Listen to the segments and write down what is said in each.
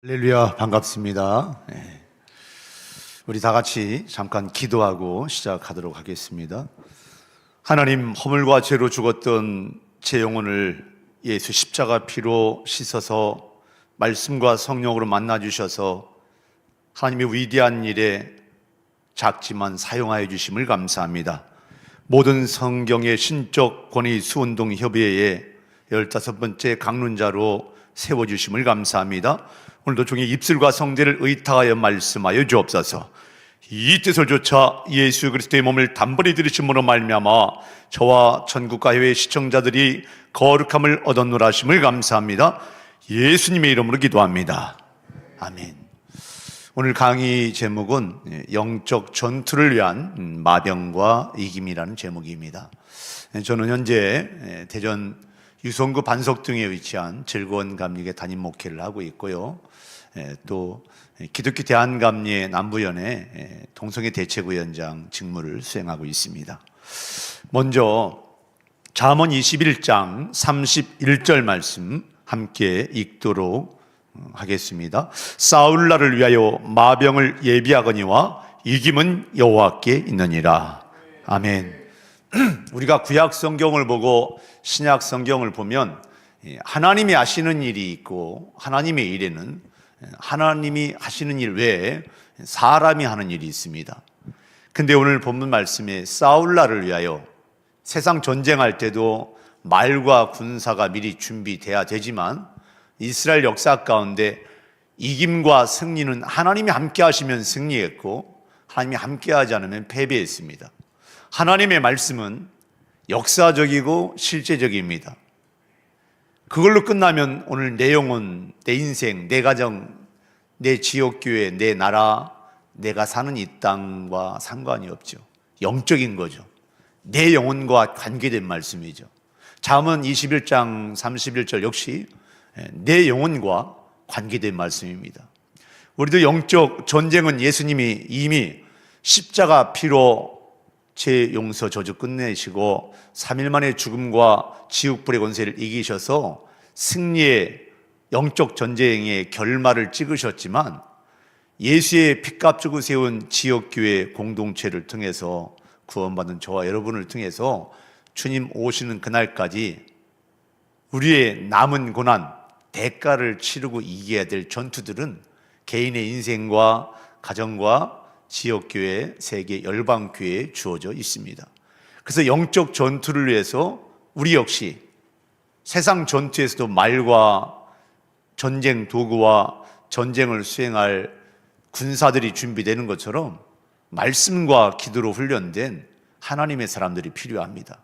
할렐루야, 반갑습니다. 우리 다 같이 잠깐 기도하고 시작하도록 하겠습니다. 하나님, 허물과 죄로 죽었던 제 영혼을 예수 십자가 피로 씻어서 말씀과 성령으로 만나주셔서 하나님의 위대한 일에 작지만 사용하여 주심을 감사합니다. 모든 성경의 신적 권위 수운동 협의회의 15번째 강론자로 세워주심을 감사합니다. 오늘도 종의 입술과 성대를 의탁하여 말씀하여 주옵소서. 이 뜻을 좇아 예수 그리스도의 몸을 단번에 들으심으로 말미암아 저와 전국가회의 시청자들이 거룩함을 얻었노라 하심을 감사합니다. 예수님의 이름으로 기도합니다. 아멘. 오늘 강의 제목은 영적 전투를 위한 마병과 이김이라는 제목입니다. 저는 현재 대전 유성구 반석동에 위치한 즐거운 감리교 담임 목회를 하고 있고요. 또 기독교 대한감리회 남부연회 동성애 대책위원장 직무를 수행하고 있습니다. 먼저 잠언 21장 31절 말씀 함께 읽도록 하겠습니다. 싸울 날을 위하여 마병을 예비하거니와 이김은 여호와께 있느니라. 아멘. 우리가 구약 성경을 보고 신약 성경을 보면 하나님이 하시는 일이 있고 하나님의 일에는 하나님이 하시는 일 외에 사람이 하는 일이 있습니다. 근데 오늘 본문 말씀에 싸울 날을 위하여, 세상 전쟁할 때도 말과 군사가 미리 준비돼야 되지만 이스라엘 역사 가운데 이김과 승리는 하나님이 함께 하시면 승리했고 하나님이 함께 하지 않으면 패배했습니다. 하나님의 말씀은 역사적이고 실제적입니다. 그걸로 끝나면 오늘 내 영혼, 내 인생, 내 가정, 내 지역교회, 내 나라, 내가 사는 이 땅과 상관이 없죠. 영적인 거죠. 내 영혼과 관계된 말씀이죠. 잠언 21장 31절 역시 내 영혼과 관계된 말씀입니다. 우리도 영적 전쟁은 예수님이 이미 십자가 피로 죄 용서 저주 끝내시고 3일 만에 죽음과 지옥불의 권세를 이기셔서 승리의 영적 전쟁의 결말을 찍으셨지만 예수의 피값 주고 세운 지역교회 공동체를 통해서 구원받은 저와 여러분을 통해서 주님 오시는 그날까지 우리의 남은 고난, 대가를 치르고 이겨야 될 전투들은 개인의 인생과 가정과 지역교회, 세계 열방교회에 주어져 있습니다. 그래서 영적 전투를 위해서 우리 역시 세상 전투에서도 말과 전쟁 도구와 전쟁을 수행할 군사들이 준비되는 것처럼 말씀과 기도로 훈련된 하나님의 사람들이 필요합니다.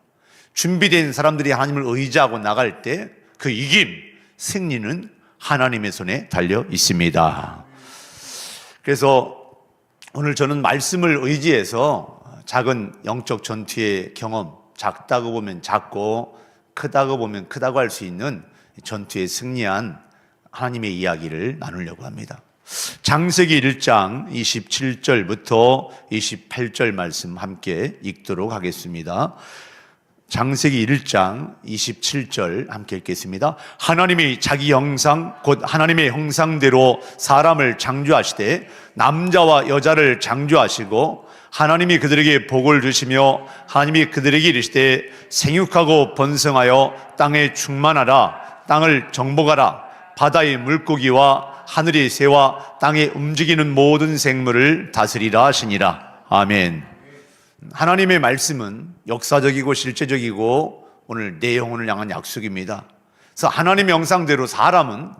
준비된 사람들이 하나님을 의지하고 나갈 때 그 이김, 승리는 하나님의 손에 달려 있습니다. 그래서 오늘 저는 말씀을 의지해서 작은 영적 전투의 경험, 작다고 보면 작고 크다고 보면 크다고 할 수 있는 전투에 승리한 하나님의 이야기를 나누려고 합니다. 창세기 1장 27절부터 28절 말씀 함께 읽도록 하겠습니다. 창세기 1장 27절 함께 읽겠습니다. 하나님이 자기 형상 곧 하나님의 형상대로 사람을 창조하시되 남자와 여자를 창조하시고 하나님이 그들에게 복을 주시며 하나님이 그들에게 이르시되 생육하고 번성하여 땅에 충만하라. 땅을 정복하라. 바다의 물고기와 하늘의 새와 땅에 움직이는 모든 생물을 다스리라 하시니라. 아멘. 하나님의 말씀은 역사적이고 실제적이고 오늘 내 영혼을 향한 약속입니다. 그래서 하나님의 형상대로 사람은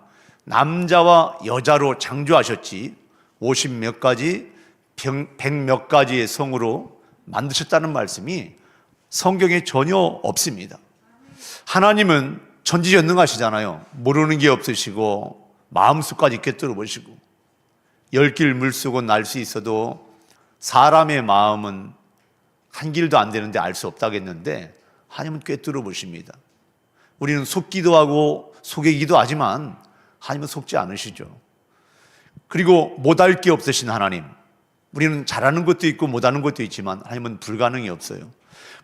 남자와 여자로 창조하셨지 50몇 가지, 100몇 가지의 성으로 만드셨다는 말씀이 성경에 전혀 없습니다. 하나님은 전지전능하시잖아요. 모르는 게 없으시고 마음속까지 꿰뚫어 보시고 열 길 물속은 날 수 있어도 사람의 마음은 한 길도 안 되는데 알 수 없다겠는데 하나님은 꿰뚫어 보십니다. 우리는 속기도 하고 속이기도 하지만 하나님은 속지 않으시죠. 그리고 못할 게 없으신 하나님, 우리는 잘하는 것도 있고 못하는 것도 있지만 하나님은 불가능이 없어요.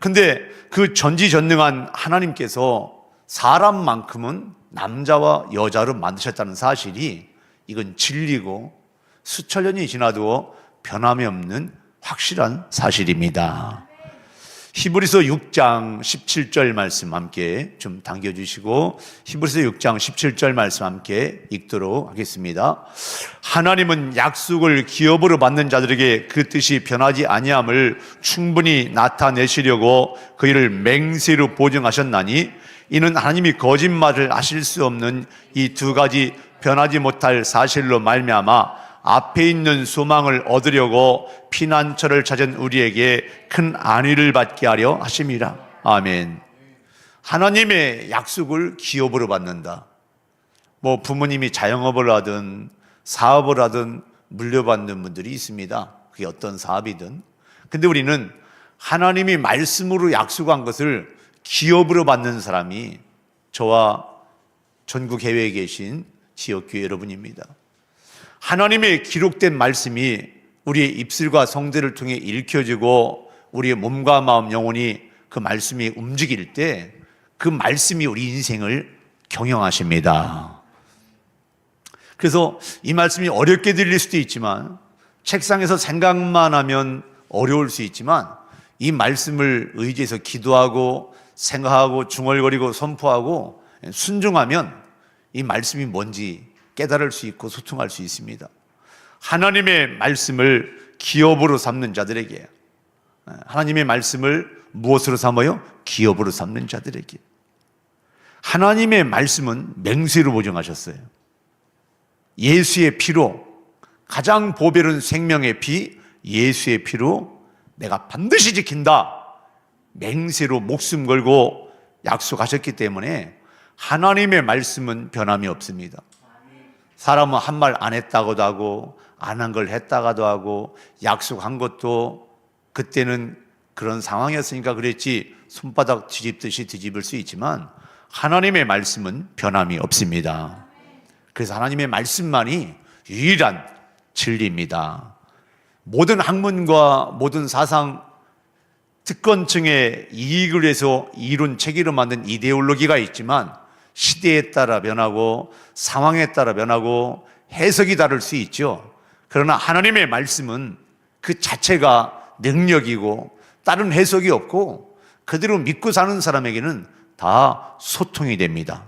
근데 그 전지전능한 하나님께서 사람만큼은 남자와 여자로 만드셨다는 사실이 이건 진리고 수천 년이 지나도 변함이 없는 확실한 사실입니다. 히브리서 6장 17절 말씀 함께 좀 당겨주시고 히브리서 6장 17절 말씀 함께 읽도록 하겠습니다. 하나님은 약속을 기업으로 받는 자들에게 그 뜻이 변하지 아니함을 충분히 나타내시려고 그 일을 맹세로 보증하셨나니 이는 하나님이 거짓말을 하실 수 없는 이 두 가지 변하지 못할 사실로 말미암아 앞에 있는 소망을 얻으려고 피난처를 찾은 우리에게 큰 안위를 받게 하려 하심이라. 아멘. 하나님의 약속을 기업으로 받는다. 뭐 부모님이 자영업을 하든 사업을 하든 물려받는 분들이 있습니다. 그게 어떤 사업이든. 근데 우리는 하나님이 말씀으로 약속한 것을 기업으로 받는 사람이 저와 전국 해외에 계신 지역교회 여러분입니다. 하나님의 기록된 말씀이 우리의 입술과 성대를 통해 읽혀지고 우리의 몸과 마음, 영혼이 그 말씀이 움직일 때 그 말씀이 우리 인생을 경영하십니다. 그래서 이 말씀이 어렵게 들릴 수도 있지만 책상에서 생각만 하면 어려울 수 있지만 이 말씀을 의지해서 기도하고 생각하고 중얼거리고 선포하고 순종하면 이 말씀이 뭔지 깨달을 수 있고 소통할 수 있습니다. 하나님의 말씀을 기업으로 삼는 자들에게, 하나님의 말씀을 무엇으로 삼아요? 기업으로 삼는 자들에게. 하나님의 말씀은 맹세로 보증하셨어요. 예수의 피로, 가장 보배로운 생명의 피, 예수의 피로 내가 반드시 지킨다, 맹세로 목숨 걸고 약속하셨기 때문에 하나님의 말씀은 변함이 없습니다. 사람은 한 말 안 했다고도 하고 안 한 걸 했다가도 하고 약속한 것도 그때는 그런 상황이었으니까 그랬지 손바닥 뒤집듯이 뒤집을 수 있지만 하나님의 말씀은 변함이 없습니다. 그래서 하나님의 말씀만이 유일한 진리입니다. 모든 학문과 모든 사상 특권층의 이익을 위해서 이룬 체계로 만든 이데올로기가 있지만 시대에 따라 변하고 상황에 따라 변하고 해석이 다를 수 있죠. 그러나 하나님의 말씀은 그 자체가 능력이고 다른 해석이 없고 그대로 믿고 사는 사람에게는 다 소통이 됩니다.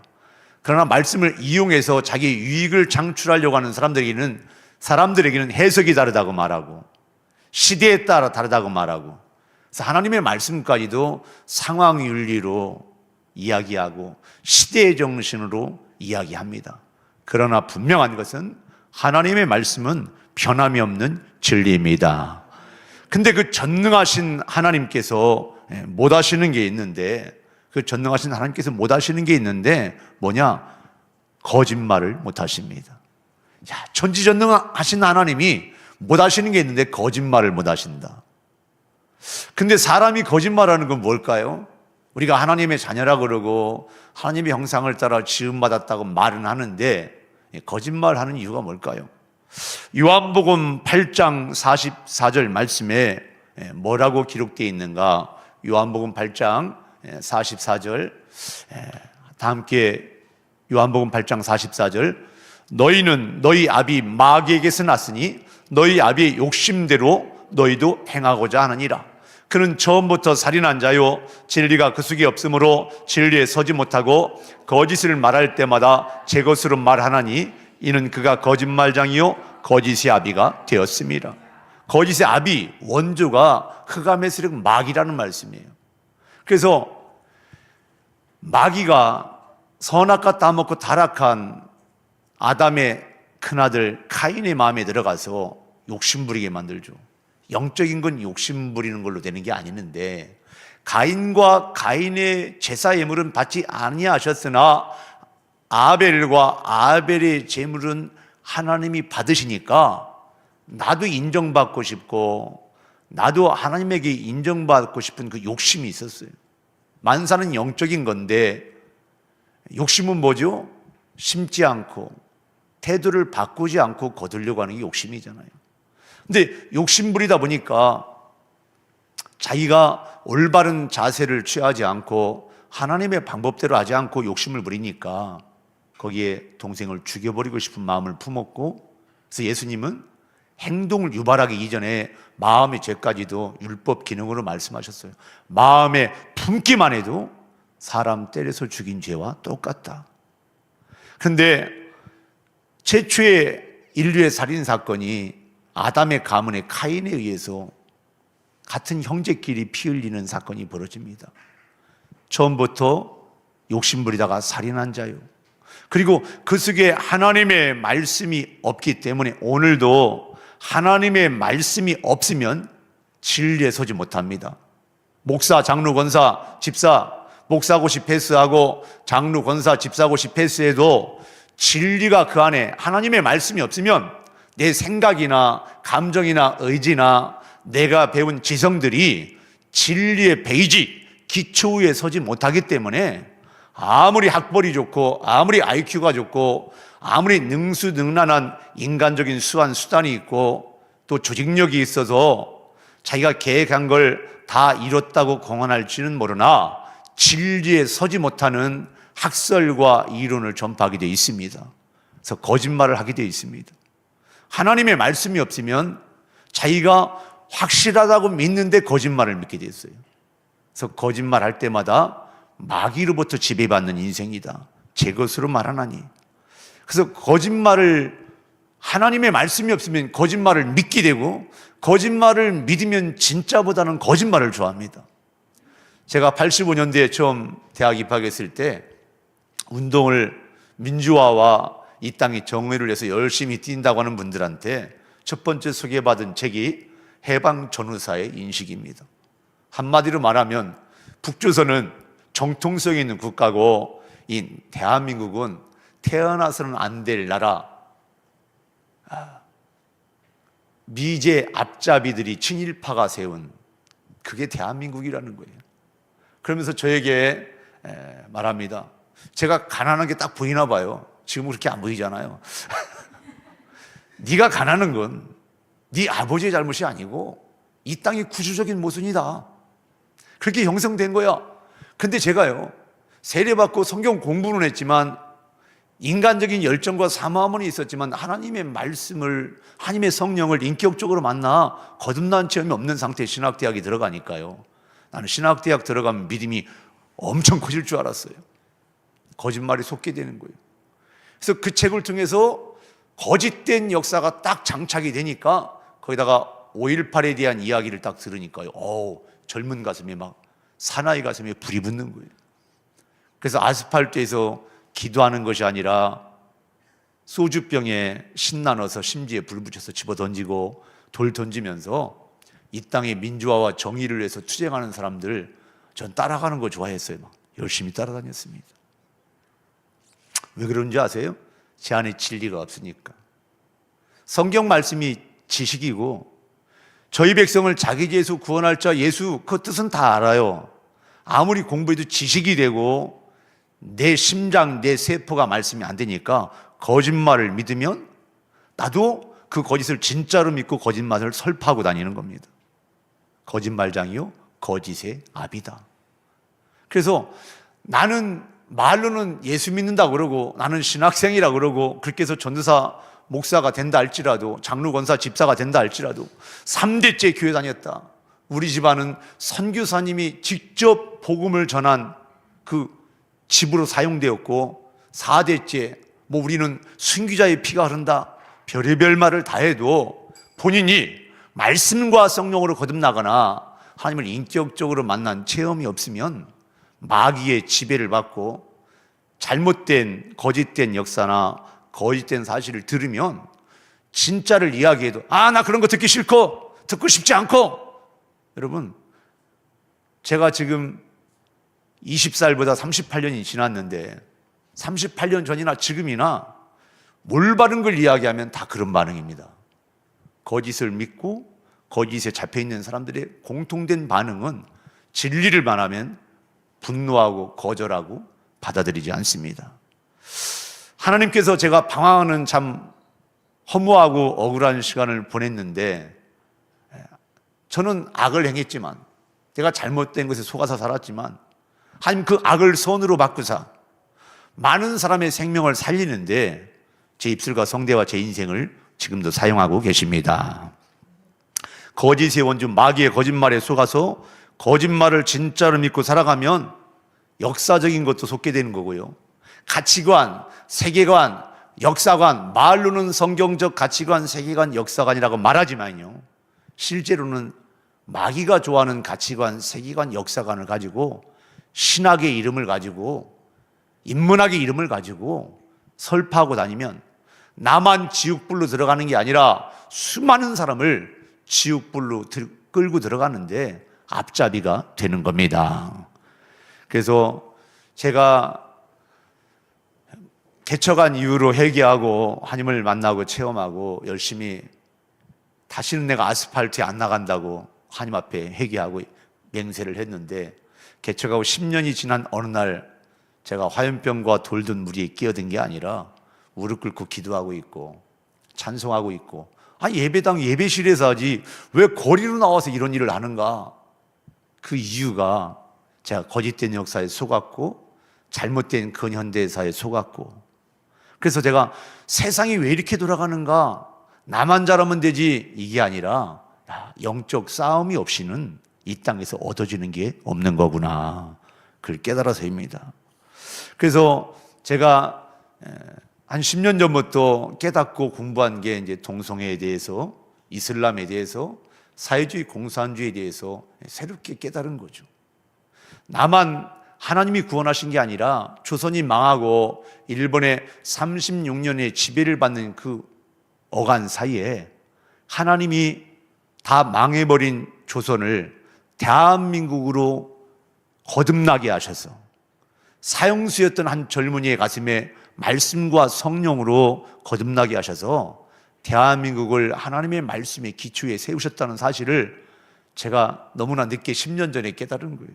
그러나 말씀을 이용해서 자기 유익을 창출하려고 하는 사람들에게는 해석이 다르다고 말하고 시대에 따라 다르다고 말하고, 그래서 하나님의 말씀까지도 상황 윤리로 이야기하고 시대의 정신으로 이야기합니다. 그러나 분명한 것은 하나님의 말씀은 변함이 없는 진리입니다. 근데 그 전능하신 하나님께서 못 하시는 게 있는데, 그 전능하신 하나님께서 못 하시는 게 있는데 뭐냐? 거짓말을 못 하십니다. 야, 전지전능하신 하나님이 못 하시는 게 있는데 거짓말을 못 하신다. 근데 사람이 거짓말하는 건 뭘까요? 우리가 하나님의 자녀라 그러고 하나님의 형상을 따라 지음받았다고 말은 하는데 거짓말하는 이유가 뭘까요? 요한복음 8장 44절 말씀에 뭐라고 기록되어 있는가? 요한복음 8장 44절, 다 함께 요한복음 8장 44절. 너희는 너희 아비 마귀에게서 났으니 너희 아비의 욕심대로 너희도 행하고자 하느니라. 그는 처음부터 살인한 자요 진리가 그 속에 없으므로 진리에 서지 못하고 거짓을 말할 때마다 제 것으로 말하나니 이는 그가 거짓말장이요 거짓의 아비가 되었습니다. 거짓의 아비, 원조가 흑암에스력 마귀라는 말씀이에요. 그래서 마귀가 선악과 따먹고 타락한 아담의 큰아들 카인의 마음에 들어가서 욕심부리게 만들죠. 영적인 건 욕심 부리는 걸로 되는 게 아니는데, 가인과 가인의 제사 예물은 받지 아니하셨으나 아벨과 아벨의 제물은 하나님이 받으시니까 나도 인정받고 싶고 나도 하나님에게 인정받고 싶은 그 욕심이 있었어요. 만사는 영적인 건데 욕심은 뭐죠? 심지 않고 태도를 바꾸지 않고 거두려고 하는 게 욕심이잖아요. 근데 욕심 부리다 보니까 자기가 올바른 자세를 취하지 않고 하나님의 방법대로 하지 않고 욕심을 부리니까 거기에 동생을 죽여버리고 싶은 마음을 품었고, 그래서 예수님은 행동을 유발하기 이전에 마음의 죄까지도 율법 기능으로 말씀하셨어요. 마음에 품기만 해도 사람 때려서 죽인 죄와 똑같다. 그런데 최초의 인류의 살인사건이 아담의 가문의 카인에 의해서 같은 형제끼리 피 흘리는 사건이 벌어집니다. 처음부터 욕심부리다가 살인한 자요. 그리고 그 속에 하나님의 말씀이 없기 때문에 오늘도 하나님의 말씀이 없으면 진리에 서지 못합니다. 목사, 장로, 권사, 집사, 목사고시 패스하고 장로, 권사, 집사고시 패스해도 진리가 그 안에 하나님의 말씀이 없으면 내 생각이나 감정이나 의지나 내가 배운 지성들이 진리의 베이직, 기초 위에 서지 못하기 때문에 아무리 학벌이 좋고 아무리 IQ가 좋고 아무리 능수능란한 인간적인 수완 수단이 있고 또 조직력이 있어서 자기가 계획한 걸 다 이뤘다고 공언할지는 모르나 진리에 서지 못하는 학설과 이론을 전파하게 되어 있습니다. 그래서 거짓말을 하게 되어 있습니다. 하나님의 말씀이 없으면 자기가 확실하다고 믿는데 거짓말을 믿게 됐어요. 그래서 거짓말할 때마다 마귀로부터 지배받는 인생이다. 제 것으로 말하나니. 그래서 거짓말을, 하나님의 말씀이 없으면 거짓말을 믿게 되고 거짓말을 믿으면 진짜보다는 거짓말을 좋아합니다. 제가 85년도에 처음 대학 입학했을 때 운동을, 민주화와 이 땅의 정의를 위해서 열심히 뛴다고 하는 분들한테 첫 번째 소개받은 책이 해방전후사의 인식입니다. 한마디로 말하면 북조선은 정통성이 있는 국가고 이 대한민국은 태어나서는 안 될 나라, 미제 앞잡이들이 친일파가 세운 그게 대한민국이라는 거예요. 그러면서 저에게 말합니다. 제가 가난한 게 딱 보이나 봐요. 지금 그렇게 안 보이잖아요. 네가 가난한 건 네 아버지의 잘못이 아니고 이 땅의 구조적인 모순이다. 그렇게 형성된 거야. 근데 제가요, 세례받고 성경 공부는 했지만 인간적인 열정과 사모함은 있었지만 하나님의 말씀을, 하나님의 성령을 인격적으로 만나 거듭난 체험이 없는 상태에 신학대학에 들어가니까요, 나는 신학대학 들어가면 믿음이 엄청 커질 줄 알았어요. 거짓말이 속게 되는 거예요. 그래서 그 책을 통해서 거짓된 역사가 딱 장착이 되니까 거기다가 5.18에 대한 이야기를 딱 들으니까요, 젊은 가슴에 막 사나이 가슴에 불이 붙는 거예요. 그래서 아스팔트에서 기도하는 것이 아니라 소주병에 신 나눠서 심지에 불 붙여서 집어 던지고 돌 던지면서 이 땅의 민주화와 정의를 위해서 투쟁하는 사람들 전 따라가는 거 좋아했어요. 막 열심히 따라다녔습니다. 왜 그런지 아세요? 제 안에 진리가 없으니까. 성경 말씀이 지식이고 저희 백성을 자기 죄에서 구원할 자 예수, 그 뜻은 다 알아요. 아무리 공부해도 지식이 되고 내 심장, 내 세포가 말씀이 안 되니까 거짓말을 믿으면 나도 그 거짓을 진짜로 믿고 거짓말을 설파하고 다니는 겁니다. 거짓말장이요, 거짓의 아비다. 그래서 나는 말로는 예수 믿는다 그러고 나는 신학생이라 그러고 그렇게 해서 전도사, 목사가 된다 할지라도, 장로, 권사, 집사가 된다 할지라도 3대째 교회 다녔다. 우리 집안은 선교사님이 직접 복음을 전한 그 집으로 사용되었고 4대째 우리는 순교자의 피가 흐른다, 별의별 말을 다 해도 본인이 말씀과 성령으로 거듭나거나 하나님을 인격적으로 만난 체험이 없으면 마귀의 지배를 받고 잘못된 거짓된 역사나 거짓된 사실을 들으면 진짜를 이야기해도 나 그런 거 듣기 싫고 듣고 싶지 않고. 여러분, 제가 지금 20살보다 38년이 지났는데 38년 전이나 지금이나 올바른 걸 이야기하면 다 그런 반응입니다. 거짓을 믿고 거짓에 잡혀있는 사람들의 공통된 반응은 진리를 말하면 분노하고 거절하고 받아들이지 않습니다. 하나님께서 제가 방황하는 참 허무하고 억울한 시간을 보냈는데, 저는 악을 행했지만, 제가 잘못된 것에 속아서 살았지만 하나님 그 악을 선으로 바꾸사 많은 사람의 생명을 살리는데 제 입술과 성대와 제 인생을 지금도 사용하고 계십니다. 거짓의 원주 마귀의 거짓말에 속아서 거짓말을 진짜로 믿고 살아가면 역사적인 것도 속게 되는 거고요. 가치관, 세계관, 역사관, 말로는 성경적 가치관, 세계관, 역사관이라고 말하지만요, 실제로는 마귀가 좋아하는 가치관, 세계관, 역사관을 가지고 신학의 이름을 가지고 인문학의 이름을 가지고 설파하고 다니면 나만 지옥불로 들어가는 게 아니라 수많은 사람을 지옥불로 끌고 들어가는데 앞잡이가 되는 겁니다. 그래서 제가 개척한 이후로 회개하고 하나님을 만나고 체험하고 열심히 다시는 내가 아스팔트에 안 나간다고 하나님 앞에 회개하고 맹세를 했는데, 개척하고 10년이 지난 어느 날 제가 화염병과 돌든 무리에 끼어든 게 아니라 무릎 꿇고 기도하고 있고 찬송하고 있고, 예배당 예배실에서 하지 왜 거리로 나와서 이런 일을 하는가? 그 이유가 제가 거짓된 역사에 속았고 잘못된 근현대사에 속았고, 그래서 제가 세상이 왜 이렇게 돌아가는가, 나만 잘하면 되지, 이게 아니라 영적 싸움이 없이는 이 땅에서 얻어지는 게 없는 거구나, 그걸 깨달아서입니다. 그래서 제가 한 10년 전부터 깨닫고 공부한 게 이제 동성애에 대해서, 이슬람에 대해서, 사회주의 공산주의에 대해서 새롭게 깨달은 거죠. 나만 하나님이 구원하신 게 아니라 조선이 망하고 일본의 36년의 지배를 받는 그 어간 사이에 하나님이 다 망해버린 조선을 대한민국으로 거듭나게 하셔서 사형수였던 한 젊은이의 가슴에 말씀과 성령으로 거듭나게 하셔서 대한민국을 하나님의 말씀의 기초에 세우셨다는 사실을 제가 너무나 늦게 10년 전에 깨달은 거예요.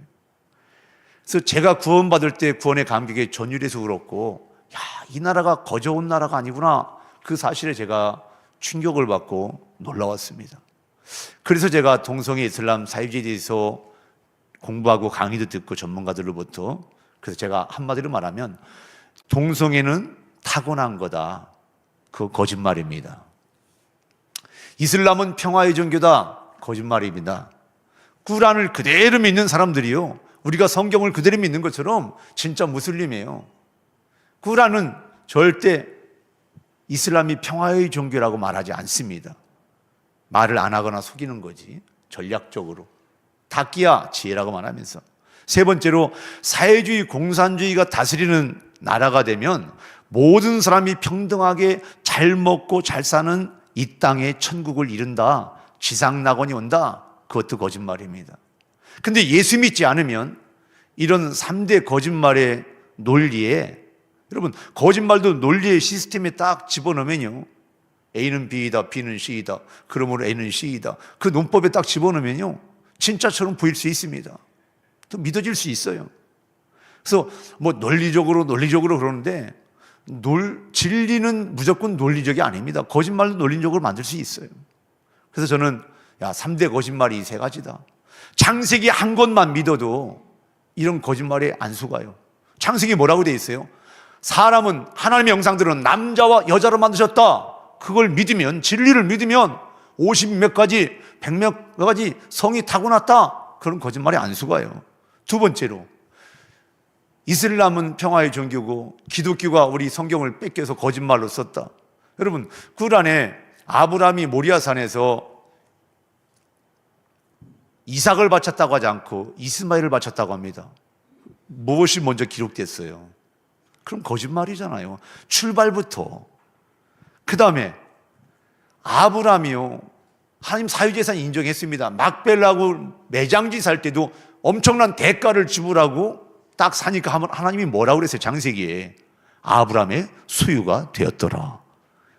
그래서 제가 구원받을 때 구원의 감격에 전율해서 그렇고, 이 나라가 거저온 나라가 아니구나, 그 사실에 제가 충격을 받고 놀라웠습니다. 그래서 제가 동성애, 이슬람, 사회주의에 대해서 공부하고 강의도 듣고 전문가들로부터, 그래서 제가 한마디로 말하면 동성애는 타고난 거다, 그거 거짓말입니다. 이슬람은 평화의 종교다, 거짓말입니다. 꾸란을 그대로 믿는 사람들이요, 우리가 성경을 그대로 믿는 것처럼 진짜 무슬림이에요. 꾸란은 절대 이슬람이 평화의 종교라고 말하지 않습니다. 말을 안 하거나 속이는 거지, 전략적으로. 다끼야, 지혜라고 말하면서. 세 번째로, 사회주의 공산주의가 다스리는 나라가 되면 모든 사람이 평등하게 잘 먹고 잘 사는 이 땅에 천국을 이룬다, 지상낙원이 온다, 그것도 거짓말입니다. 근데 예수 믿지 않으면 이런 3대 거짓말의 논리에, 여러분 거짓말도 논리의 시스템에 딱 집어넣으면요, A는 B이다, B는 C이다, 그러므로 A는 C이다, 그 논법에 딱 집어넣으면요 진짜처럼 보일 수 있습니다. 또 믿어질 수 있어요. 그래서 뭐 논리적으로 그러는데 진리는 무조건 논리적이 아닙니다. 거짓말도 논리적으로 만들 수 있어요. 그래서 저는 3대 거짓말이 3가지다. 창세기 한 권만 믿어도 이런 거짓말에 안 속아요. 창세기 뭐라고 되어 있어요? 사람은, 하나님의 형상들은 남자와 여자로 만드셨다. 그걸 믿으면, 진리를 믿으면 50몇 가지, 100몇 가지 성이 타고났다, 그런 거짓말에 안 속아요. 두 번째로, 이슬람은 평화의 종교고 기독교가 우리 성경을 뺏겨서 거짓말로 썼다. 여러분, 꾸란에 아브라함이 모리아산에서 이삭을 바쳤다고 하지 않고 이스마엘을 바쳤다고 합니다. 무엇이 먼저 기록됐어요? 그럼 거짓말이잖아요. 출발부터. 그 다음에 아브라함이요, 하나님 사유재산 인정했습니다. 막벨라고 매장지 살 때도 엄청난 대가를 지불하고 딱 사니까 하나님이 뭐라고 그랬어요? 창세기에 아브라함의 소유가 되었더라.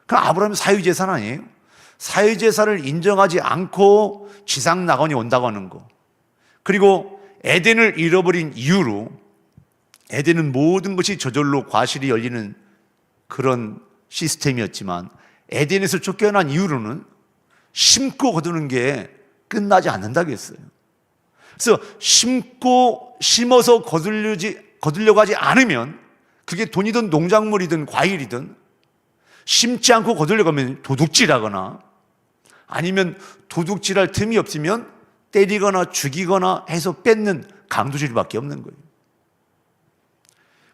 그럼 아브라함이 사유재산 아니에요? 사유재산을 인정하지 않고 지상낙원이 온다고 하는 거. 그리고 에덴을 잃어버린 이유로, 에덴은 모든 것이 저절로 과실이 열리는 그런 시스템이었지만 에덴에서 쫓겨난 이후로는 심고 거두는 게 끝나지 않는다고 했어요. 그래서 심어서 거두려고 하지 않으면 그게 돈이든 농작물이든 과일이든 심지 않고 거들려가면 도둑질하거나 아니면 도둑질할 틈이 없으면 때리거나 죽이거나 해서 뺏는 강도질밖에 없는 거예요.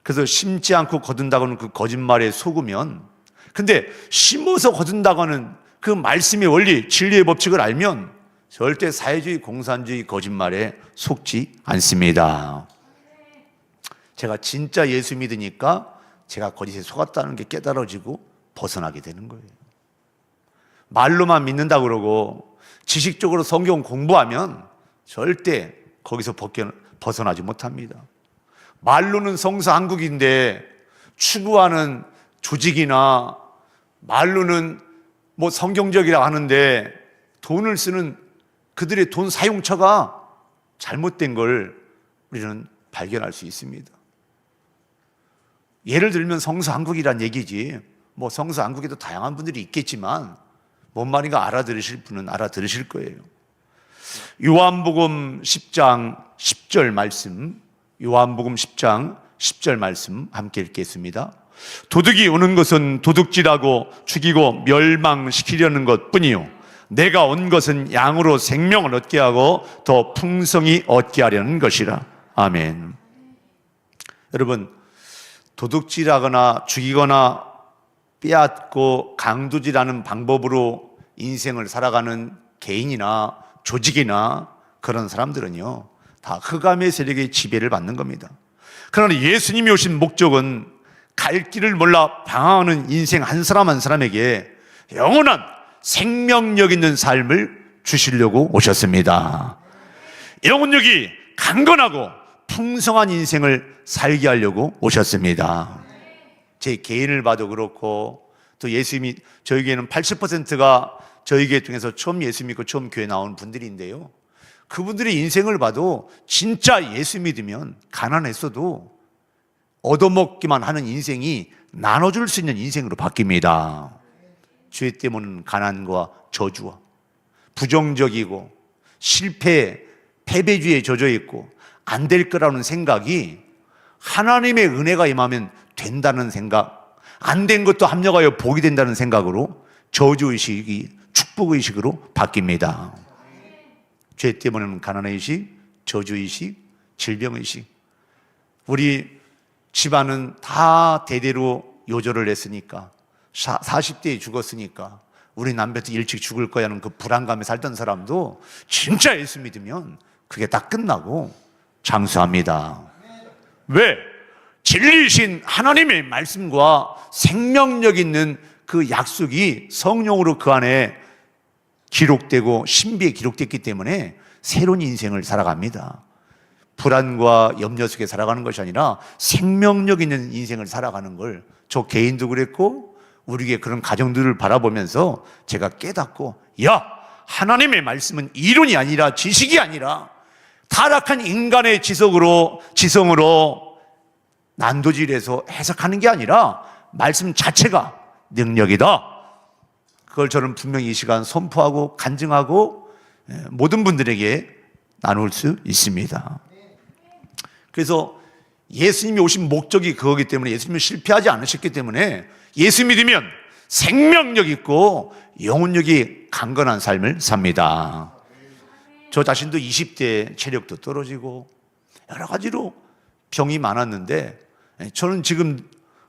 그래서 심지 않고 거둔다고는 그 거짓말에 속으면, 근데 심어서 거둔다고는 그 말씀의 원리, 진리의 법칙을 알면 절대 사회주의, 공산주의 거짓말에 속지 않습니다. 제가 진짜 예수 믿으니까 제가 거짓에 속았다는 게 깨달아지고 벗어나게 되는 거예요. 말로만 믿는다고 그러고 지식적으로 성경 공부하면 절대 거기서 벗어나지 못합니다. 말로는 성서한국인데 추구하는 조직이나 말로는 뭐 성경적이라 하는데 돈을 쓰는 그들의 돈 사용처가 잘못된 걸 우리는 발견할 수 있습니다. 예를 들면 성서한국이란 얘기지, 뭐 성서한국에도 다양한 분들이 있겠지만 뭔 말인가 알아들으실 분은 알아들으실 거예요. 요한복음 10장 10절 말씀, 요한복음 10장 10절 말씀 함께 읽겠습니다. 도둑이 오는 것은 도둑질하고 죽이고 멸망시키려는 것뿐이요 내가 온 것은 양으로 생명을 얻게 하고 더 풍성히 얻게 하려는 것이라. 아멘. 여러분, 도둑질하거나 죽이거나 빼앗고 강도질하는 방법으로 인생을 살아가는 개인이나 조직이나 그런 사람들은요 다 흑암의 세력의 지배를 받는 겁니다. 그러나 예수님이 오신 목적은 갈 길을 몰라 방황하는 인생 한 사람 한 사람에게 영원한 생명력 있는 삶을 주시려고 오셨습니다. 영혼력이 강건하고 풍성한 인생을 살게 하려고 오셨습니다. 제 개인을 봐도 그렇고 또 예수님이 저에게는 80%가 저희 교회 중에서 처음 예수 믿고 처음 교회 나온 분들인데요, 그분들의 인생을 봐도 진짜 예수 믿으면 가난했어도 얻어먹기만 하는 인생이 나눠줄 수 있는 인생으로 바뀝니다. 죄 때문에 가난과 저주와 부정적이고 실패, 패배주의에 젖어 있고 안 될 거라는 생각이 하나님의 은혜가 임하면 된다는 생각, 안 된 것도 합력하여 복이 된다는 생각으로 저주의식이 축복의식으로 바뀝니다. 죄 때문에는 가난의식, 저주의식, 질병의식. 우리 집안은 다 대대로 요절을 했으니까 40대에 죽었으니까 우리 남편도 일찍 죽을 거야 하는 그 불안감에 살던 사람도 진짜 예수 믿으면 그게 다 끝나고 장수합니다. 왜? 진리이신 하나님의 말씀과 생명력 있는 그 약속이 성령으로 그 안에 기록되고 신비에 기록됐기 때문에 새로운 인생을 살아갑니다. 불안과 염려 속에 살아가는 것이 아니라 생명력 있는 인생을 살아가는 걸 저 개인도 그랬고 우리에게 그런 가정들을 바라보면서 제가 깨닫고, 야, 하나님의 말씀은 이론이 아니라 지식이 아니라 타락한 인간의 지성으로 난도질해서 해석하는 게 아니라 말씀 자체가 능력이다. 그걸 저는 분명히 이 시간 선포하고 간증하고 모든 분들에게 나눌 수 있습니다. 그래서 예수님이 오신 목적이 그거기 때문에, 예수님은 실패하지 않으셨기 때문에 예수 믿으면 생명력 있고 영혼력이 강건한 삶을 삽니다. 저 자신도 20대 체력도 떨어지고 여러 가지로 병이 많았는데 저는 지금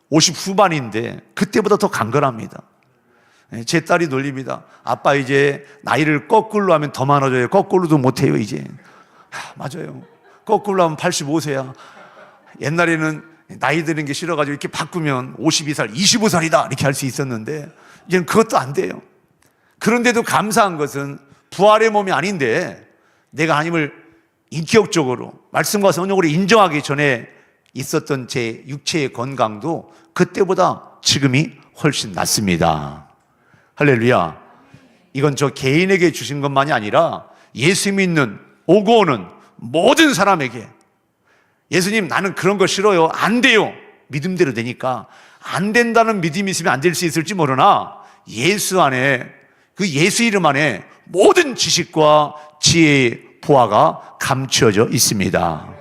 50 후반인데 그때보다 더 강건합니다. 제 딸이 놀립니다. 아빠 이제 나이를 거꾸로 하면 더 많아져요. 거꾸로도 못해요 이제. 맞아요. 거꾸로 하면 85세야. 옛날에는 나이 드는 게 싫어가지고 이렇게 바꾸면 52살, 25살이다 이렇게 할 수 있었는데 이제는 그것도 안 돼요. 그런데도 감사한 것은 부활의 몸이 아닌데 내가 하나님을 인격적으로 말씀과 성령으로 인정하기 전에 있었던 제 육체의 건강도 그때보다 지금이 훨씬 낫습니다. 할렐루야. 이건 저 개인에게 주신 것만이 아니라 예수 믿는 오고 오는 모든 사람에게, 예수님 나는 그런 거 싫어요, 안 돼요, 믿음대로 되니까 안 된다는 믿음이 있으면 안 될 수 있을지 모르나 예수 안에, 그 예수 이름 안에 모든 지식과 지혜의 보화가 감춰져 있습니다.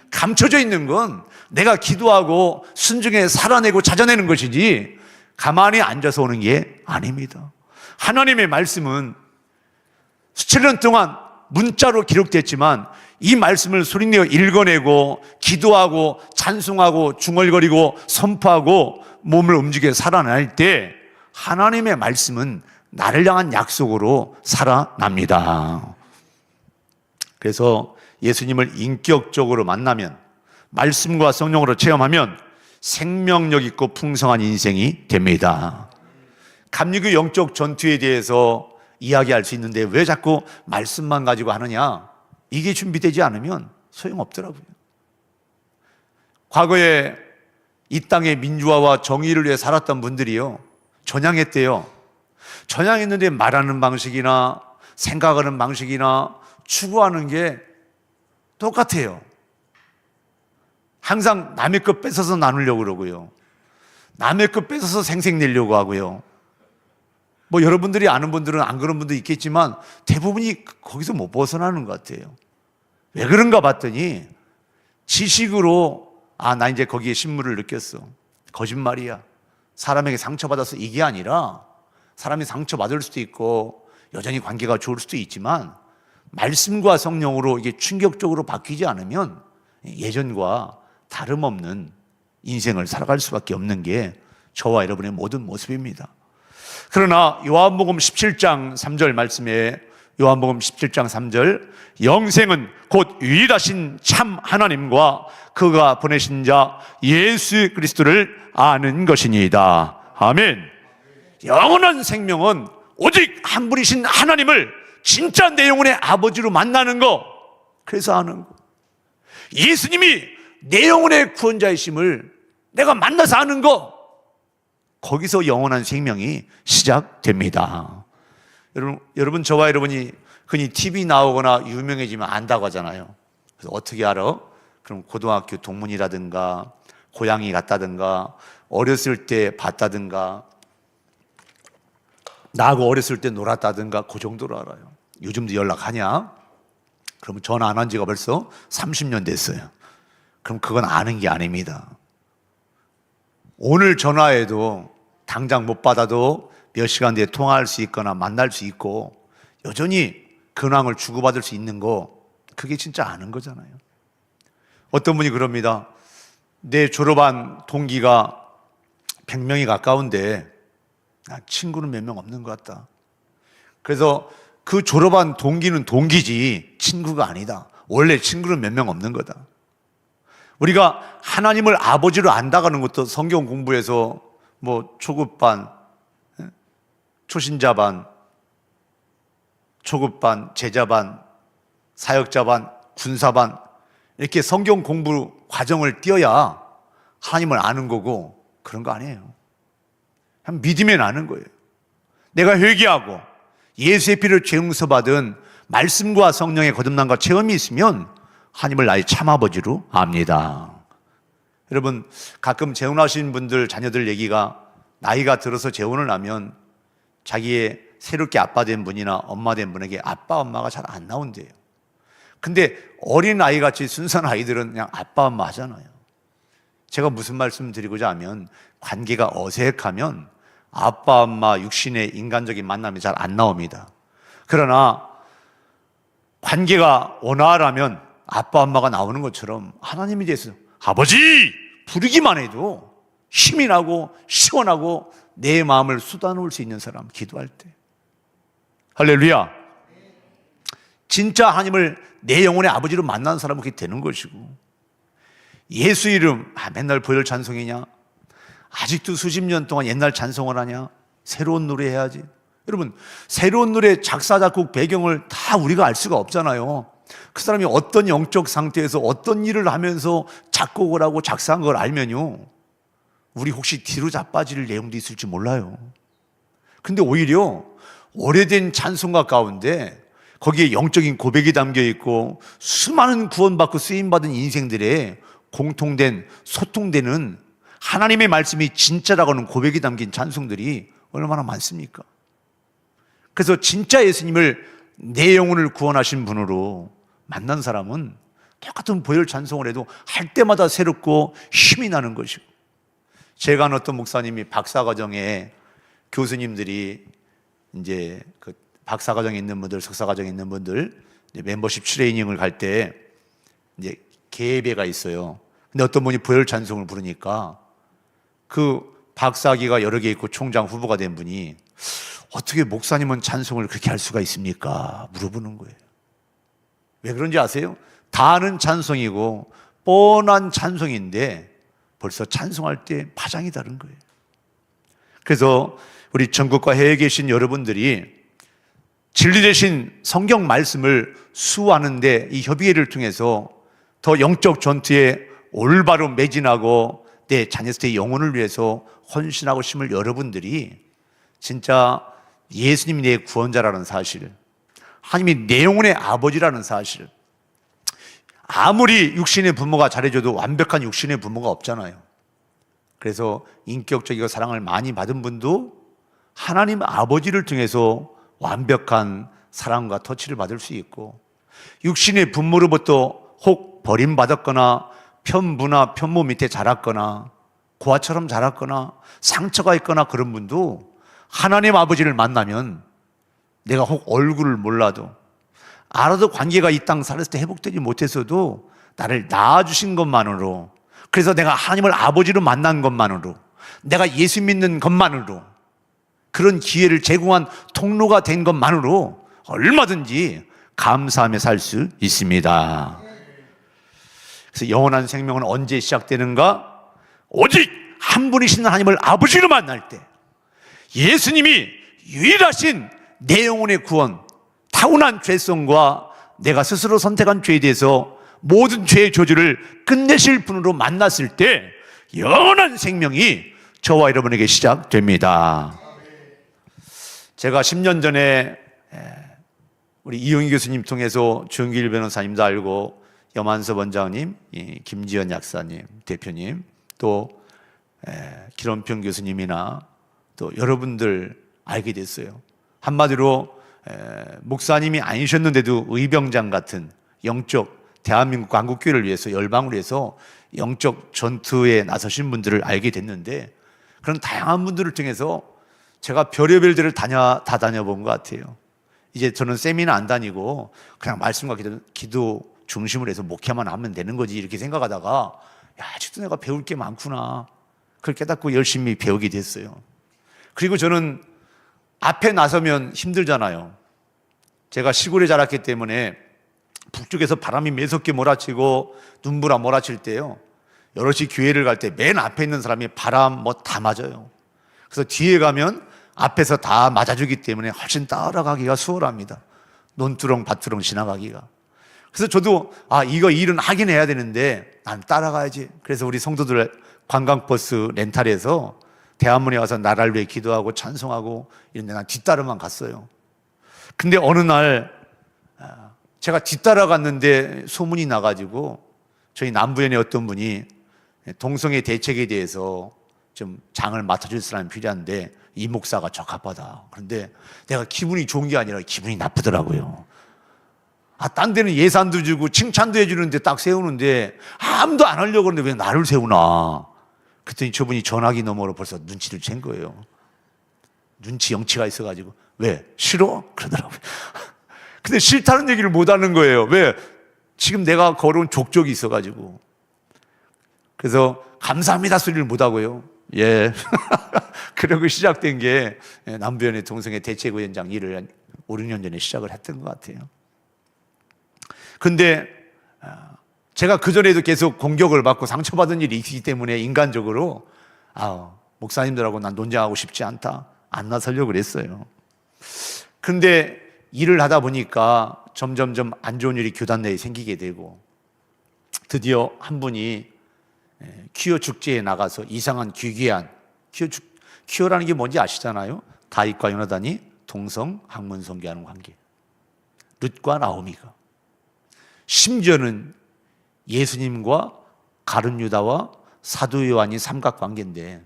감춰져 있는 건 내가 기도하고 순종해 살아내고 찾아내는 것이지 가만히 앉아서 오는 게 아닙니다. 하나님의 말씀은 수천 년 동안 문자로 기록됐지만 이 말씀을 소리내어 읽어내고 기도하고 찬송하고 중얼거리고 선포하고 몸을 움직여 살아날 때 하나님의 말씀은 나를 향한 약속으로 살아납니다. 그래서 예수님을 인격적으로 만나면, 말씀과 성령으로 체험하면 생명력 있고 풍성한 인생이 됩니다. 감리교 영적 전투에 대해서 이야기할 수 있는데 왜 자꾸 말씀만 가지고 하느냐? 이게 준비되지 않으면 소용없더라고요. 과거에 이 땅의 민주화와 정의를 위해 살았던 분들이요, 전향했대요. 전향했는데 말하는 방식이나 생각하는 방식이나 추구하는 게 똑같아요. 항상 남의 것 뺏어서 나누려고 그러고요, 남의 것 뺏어서 생색내려고 하고요. 뭐 여러분들이 아는 분들은 안 그런 분도 있겠지만 대부분이 거기서 못 벗어나는 것 같아요. 왜 그런가 봤더니 지식으로 나 이제 거기에 신물을 느꼈어. 거짓말이야. 사람에게 상처받아서 이게 아니라 사람이 상처받을 수도 있고 여전히 관계가 좋을 수도 있지만 말씀과 성령으로 이게 충격적으로 바뀌지 않으면 예전과 다름없는 인생을 살아갈 수밖에 없는 게 저와 여러분의 모든 모습입니다. 그러나 요한복음 17장 3절 말씀에, 요한복음 17장 3절, 영생은 곧 유일하신 참 하나님과 그가 보내신 자 예수 그리스도를 아는 것이니이다. 아멘. 영원한 생명은 오직 한 분이신 하나님을 진짜 내 영혼의 아버지로 만나는 거, 그래서 아는 거. 예수님이 내 영혼의 구원자이심을 내가 만나서 아는 거, 거기서 영원한 생명이 시작됩니다. 여러분 저와 여러분이 흔히 TV 나오거나 유명해지면 안다고 하잖아요. 그래서 어떻게 알아? 그럼 고등학교 동문이라든가 고향이 갔다든가 어렸을 때 봤다든가 나하고 어렸을 때 놀았다든가 그 정도로 알아요. 요즘도 연락하냐? 그러면 전화 안 한 지가 벌써 30년 됐어요. 그럼 그건 아는 게 아닙니다. 오늘 전화해도 당장 못 받아도 몇 시간 뒤에 통화할 수 있거나 만날 수 있고 여전히 근황을 주고받을 수 있는 거, 그게 진짜 아는 거잖아요. 어떤 분이 그럽니다. 내 졸업한 동기가 100명이 가까운데 친구는 몇 명 없는 것 같다. 그래서 그 졸업한 동기는 동기지 친구가 아니다. 원래 친구는 몇 명 없는 거다. 우리가 하나님을 아버지로 안다가는 것도 성경 공부에서 뭐 초급반, 초신자반, 초급반, 제자반, 사역자반, 군사반, 이렇게 성경 공부 과정을 띄어야 하나님을 아는 거고 그런 거 아니에요. 그냥 믿으면 아는 거예요. 내가 회개하고 예수의 피를 죄 용서받은 말씀과 성령의 거듭남과 체험이 있으면 하나님을 나의 참아버지로 압니다. 여러분, 가끔 재혼하신 분들 자녀들 얘기가 나이가 들어서 재혼을 하면 자기의 새롭게 아빠 된 분이나 엄마 된 분에게 아빠 엄마가 잘 안 나온대요. 근데 어린 아이같이 순수한 아이들은 그냥 아빠 엄마 하잖아요. 제가 무슨 말씀 드리고자 하면 관계가 어색하면 아빠 엄마 육신의 인간적인 만남이 잘 안 나옵니다. 그러나 관계가 원활하면 아빠 엄마가 나오는 것처럼 하나님에 대해서 아버지 부르기만 해도 힘이 나고 시원하고 내 마음을 쏟아놓을 수 있는 사람, 기도할 때. 할렐루야. 진짜 하나님을 내 영혼의 아버지로 만나는 사람은 그렇게 되는 것이고, 예수 이름 맨날 보혈 찬송이냐, 아직도 수십 년 동안 옛날 찬송을 하냐, 새로운 노래 해야지. 여러분, 새로운 노래 작사 작곡 배경을 다 우리가 알 수가 없잖아요. 그 사람이 어떤 영적 상태에서 어떤 일을 하면서 작곡을 하고 작사한 걸 알면요, 우리 혹시 뒤로 자빠질 내용도 있을지 몰라요. 근데 오히려 오래된 찬송가 가운데 거기에 영적인 고백이 담겨 있고 수많은 구원받고 쓰임받은 인생들의 공통된 소통되는 하나님의 말씀이 진짜라고 하는 고백이 담긴 찬송들이 얼마나 많습니까? 그래서 진짜 예수님을 내 영혼을 구원하신 분으로 만난 사람은 똑같은 보혈 찬송을 해도 할 때마다 새롭고 힘이 나는 것이고, 제가 아는 어떤 목사님이 박사과정에 교수님들이 이제 그 박사과정에 있는 분들, 석사과정에 있는 분들 이제 멤버십 트레이닝을 갈 때 이제 계배가 있어요. 근데 어떤 분이 보혈 찬송을 부르니까 그 박사학위가 여러 개 있고 총장 후보가 된 분이 어떻게 목사님은 찬송을 그렇게 할 수가 있습니까? 물어보는 거예요. 왜 그런지 아세요? 다 아는 찬송이고 뻔한 찬송인데 벌써 찬송할 때 파장이 다른 거예요. 그래서 우리 전국과 해외에 계신 여러분들이 진리 대신 성경 말씀을 수호하는데 이 협의회를 통해서 더 영적 전투에 올바로 매진하고 내 자녀들의 영혼을 위해서 헌신하고 싶은 여러분들이 진짜 예수님이 내 구원자라는 사실, 하나님이 내 영혼의 아버지라는 사실, 아무리 육신의 부모가 잘해줘도 완벽한 육신의 부모가 없잖아요. 그래서 인격적이고 사랑을 많이 받은 분도 하나님 아버지를 통해서 완벽한 사랑과 터치를 받을 수 있고, 육신의 부모로부터 혹 버림받았거나 편부나 편모 밑에 자랐거나 고아처럼 자랐거나 상처가 있거나 그런 분도 하나님 아버지를 만나면 내가 혹 얼굴을 몰라도 알아도 관계가 이 땅 살았을 때 회복되지 못했어도 나를 낳아주신 것만으로, 그래서 내가 하나님을 아버지로 만난 것만으로, 내가 예수 믿는 것만으로, 그런 기회를 제공한 통로가 된 것만으로 얼마든지 감사하며 살 수 있습니다. 그래서 영원한 생명은 언제 시작되는가? 오직 한 분이신 하나님을 아버지로 만날 때, 예수님이 유일하신 내 영혼의 구원, 타고난 죄성과 내가 스스로 선택한 죄에 대해서 모든 죄의 저주를 끝내실 분으로 만났을 때 영원한 생명이 저와 여러분에게 시작됩니다. 제가 10년 전에 우리 이용희 교수님 통해서 주영길 변호사님도 알고, 염한섭 원장님, 김지연 약사님, 대표님, 또 기론평 교수님이나 또 여러분들 알게 됐어요. 한마디로 목사님이 아니셨는데도 의병장 같은 영적 대한민국 한국교회를 위해서, 열방을 위해서 영적 전투에 나서신 분들을 알게 됐는데, 그런 다양한 분들을 통해서 제가 별의별 데를 다 다녀본 것 같아요. 이제 저는 세미나 안 다니고 그냥 말씀과 기도 중심으로 해서 목회만 하면 되는 거지 이렇게 생각하다가, 야, 아직도 내가 배울 게 많구나, 그걸 깨닫고 열심히 배우게 됐어요. 그리고 저는 앞에 나서면 힘들잖아요. 제가 시골에 자랐기 때문에 북쪽에서 바람이 매섭게 몰아치고 눈보라 몰아칠 때요, 여럿이 교회를 갈 때 맨 앞에 있는 사람이 바람 뭐 다 맞아요. 그래서 뒤에 가면 앞에서 다 맞아주기 때문에 훨씬 따라가기가 수월합니다. 논두렁 밭두렁 지나가기가. 그래서 저도 이거 일은 하긴 해야 되는데 난 따라가야지. 그래서 우리 성도들 관광버스 렌탈해서 대한문에 와서 나라를 위해 기도하고 찬송하고 이런데 난 뒤따라만 갔어요. 근데 어느 날 제가 뒤따라갔는데 소문이 나가지고 저희 남부연의 어떤 분이 동성애 대책에 대해서 좀 장을 맡아줄 사람이 필요한데 이 목사가 적합하다. 그런데 내가 기분이 좋은 게 아니라 기분이 나쁘더라고요. 딴 데는 예산도 주고 칭찬도 해주는데 딱 세우는데 아무도 안 하려고 그러는데 왜 나를 세우나. 그랬더니 저분이 전화기 너머로 벌써 눈치를 챈 거예요. 눈치 영치가 있어가지고 왜? 싫어? 그러더라고요. 근데 싫다는 얘기를 못 하는 거예요. 왜? 지금 내가 걸어온 족적이 있어가지고. 그래서 감사합니다 소리를 못 하고요. 예. 그러고 시작된 게 남부연의 동성애 대책위원장 일을 5, 6년 전에 시작을 했던 것 같아요. 근데 제가 그전에도 계속 공격을 받고 상처받은 일이 있기 때문에 인간적으로 목사님들하고 난 논쟁하고 싶지 않다, 안 나서려고 그랬어요. 근데 일을 하다 보니까 점점점 안 좋은 일이 교단 내에 생기게 되고, 드디어 한 분이 퀴어 축제에 나가서 이상한 기괴한, 퀴어라는 게 뭔지 아시잖아요. 다윗과 요나단이 동성 학문 성교하는 관계, 룻과 나오미가, 심지어는 예수님과 가룟 유다와 사도 요한이 삼각관계인데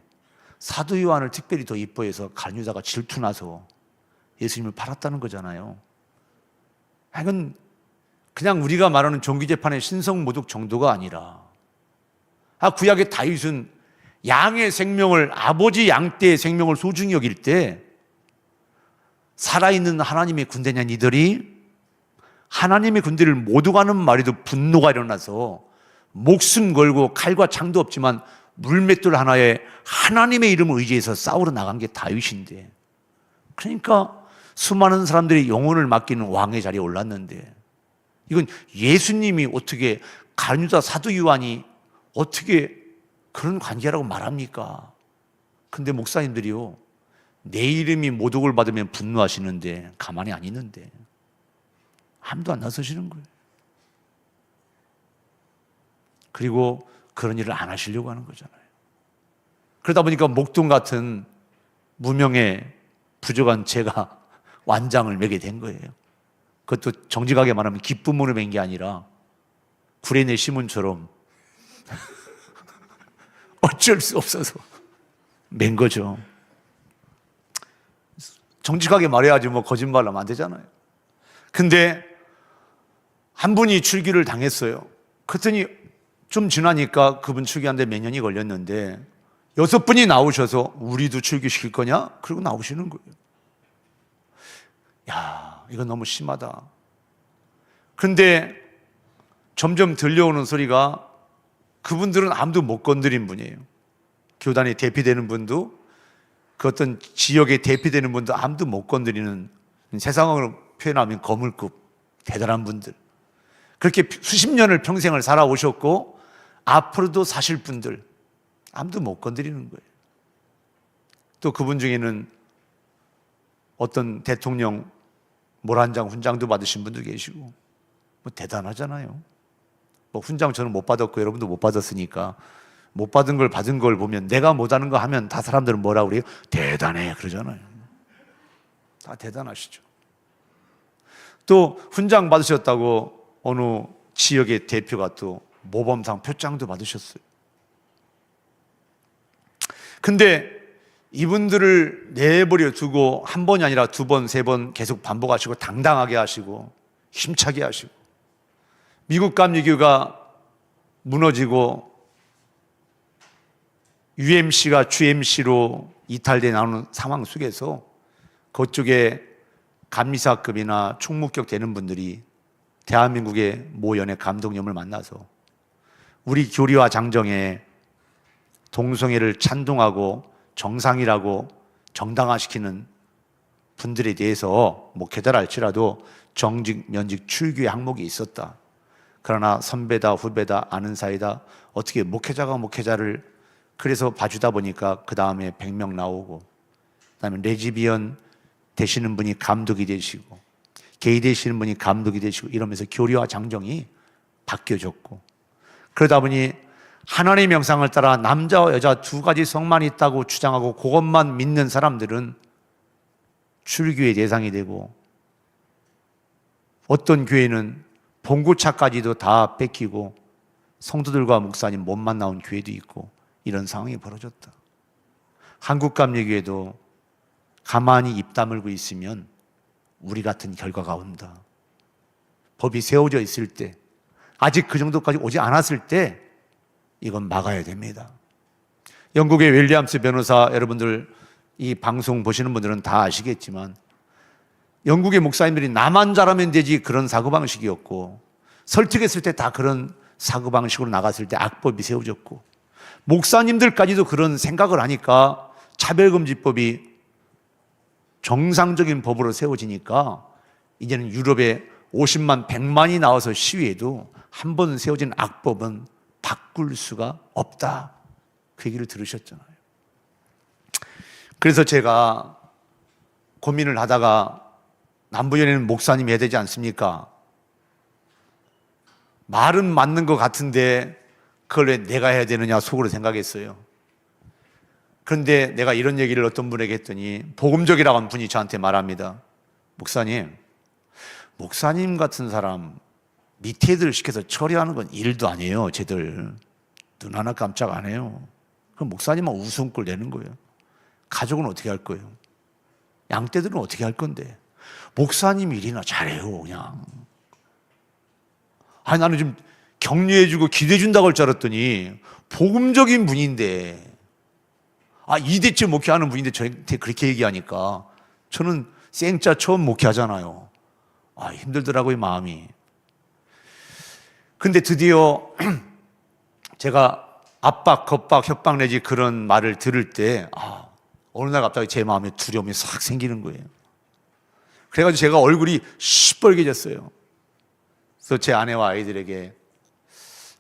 사도 요한을 특별히 더 이뻐해서 가룟 유다가 질투나서 예수님을 팔았다는 거잖아요. 이건 그냥 우리가 말하는 종기재판의 신성모독 정도가 아니라, 구약의 다윗은 양의 생명을, 아버지 양 떼의 생명을 소중히 여길 때 살아있는 하나님의 군대냐 니들이, 하나님의 군대를 못 오가는 말에도 분노가 일어나서 목숨 걸고 칼과 창도 없지만 물맷돌 하나에 하나님의 이름을 의지해서 싸우러 나간 게 다윗인데, 그러니까 수많은 사람들이 영혼을 맡기는 왕의 자리에 올랐는데, 이건 예수님이 어떻게, 가룟유다 사도 요한이 어떻게 그런 관계라고 말합니까? 근데 목사님들이요, 내 이름이 모독을 받으면 분노하시는데 가만히 안 있는데 아무도 안 나서시는 거예요. 그리고 그런 일을 안 하시려고 하는 거잖아요. 그러다 보니까 목동 같은 무명의 부족한 제가 완장을 매게 된 거예요. 그것도 정직하게 말하면 기쁨으로 맨 게 아니라 구레네 시몬처럼 어쩔 수 없어서 맨 거죠. 정직하게 말해야지 뭐 거짓말하면 안 되잖아요. 근데 한 분이 출기를 당했어요. 그랬더니 좀 지나니까 그분 출기하는데 몇 년이 걸렸는데 6분이 나오셔서 우리도 출기시킬 거냐? 그러고 나오시는 거예요. 야, 이건 너무 심하다. 근데 점점 들려오는 소리가 그분들은 아무도 못 건드린 분이에요. 교단에 대피되는 분도, 그 어떤 지역에 대피되는 분도 아무도 못 건드리는, 세상으로 표현하면 거물급 대단한 분들, 그렇게 수십 년을 평생을 살아오셨고 앞으로도 사실 분들 아무도 못 건드리는 거예요. 또 그분 중에는 어떤 대통령 모란장 훈장도 받으신 분도 계시고, 뭐 대단하잖아요. 뭐 훈장 저는 못 받았고 여러분도 못 받았으니까 못 받은 걸 받은 걸 보면 내가 못하는 거 하면 다 사람들은 뭐라 그래요? 대단해 그러잖아요. 다 대단하시죠. 또 훈장 받으셨다고 어느 지역의 대표가 또 모범상 표창도 받으셨어요. 근데 이분들을 내버려 두고 한 번이 아니라 두 번, 세 번 계속 반복하시고 당당하게 하시고 힘차게 하시고, 미국 감리교가 무너지고 UMC가 GMC로 이탈돼 나오는 상황 속에서 그쪽에 감리사급이나 총무격 되는 분들이 대한민국의 모 연예 감독님을 만나서 우리 교리와 장정에 동성애를 찬동하고 정상이라고 정당화시키는 분들에 대해서 목회자라 할지라도 정직, 면직, 출교의 항목이 있었다. 그러나 선배다, 후배다, 아는 사이다, 어떻게 목회자가 목회자를 그래서 봐주다 보니까 그 다음에 100명 나오고, 그 다음에 레즈비언 되시는 분이 감독이 되시고, 게이 되시는 분이 감독이 되시고, 이러면서 교리와 장정이 바뀌어졌고, 그러다 보니 하나님의 명상을 따라 남자와 여자 두 가지 성만 있다고 주장하고 그것만 믿는 사람들은 출교의 대상이 되고, 어떤 교회는 봉고차까지도 다 뺏기고 성도들과 목사님 몸만 나온 교회도 있고, 이런 상황이 벌어졌다. 한국감리교회도 가만히 입 다물고 있으면 우리 같은 결과가 온다. 법이 세워져 있을 때, 아직 그 정도까지 오지 않았을 때 이건 막아야 됩니다. 영국의 윌리엄스 변호사, 여러분들 이 방송 보시는 분들은 다 아시겠지만 영국의 목사님들이 나만 잘하면 되지 그런 사고방식이었고, 설득했을 때 다 그런 사고방식으로 나갔을 때 악법이 세워졌고, 목사님들까지도 그런 생각을 하니까 차별금지법이 정상적인 법으로 세워지니까 이제는 유럽에 50만, 100만이 나와서 시위해도 한 번 세워진 악법은 바꿀 수가 없다. 그 얘기를 들으셨잖아요. 그래서 제가 고민을 하다가 남부연회는 목사님이 해야 되지 않습니까? 말은 맞는 것 같은데 그걸 왜 내가 해야 되느냐 속으로 생각했어요. 그런데 내가 이런 얘기를 어떤 분에게 했더니 복음적이라고 한 분이 저한테 말합니다. 목사님 같은 사람 밑에 애들 시켜서 처리하는 건 일도 아니에요. 쟤들 눈 하나 깜짝 안 해요. 그럼 목사님은 웃음꼴 내는 거예요. 가족은 어떻게 할 거예요? 양떼들은 어떻게 할 건데? 목사님 일이나 잘해요 그냥. 나는 좀 격려해주고 기대해준다고 할 줄 알았더니 복음적인 분인데, 이대째 목회하는 분인데 저한테 그렇게 얘기하니까 저는 생짜 처음 목회하잖아요. 힘들더라고요, 마음이. 근데 드디어 제가 압박, 겁박, 협박 내지 그런 말을 들을 때 어느 날 갑자기 제 마음에 두려움이 싹 생기는 거예요. 그래가지고 제가 얼굴이 시뻘개졌어요. 그래서 제 아내와 아이들에게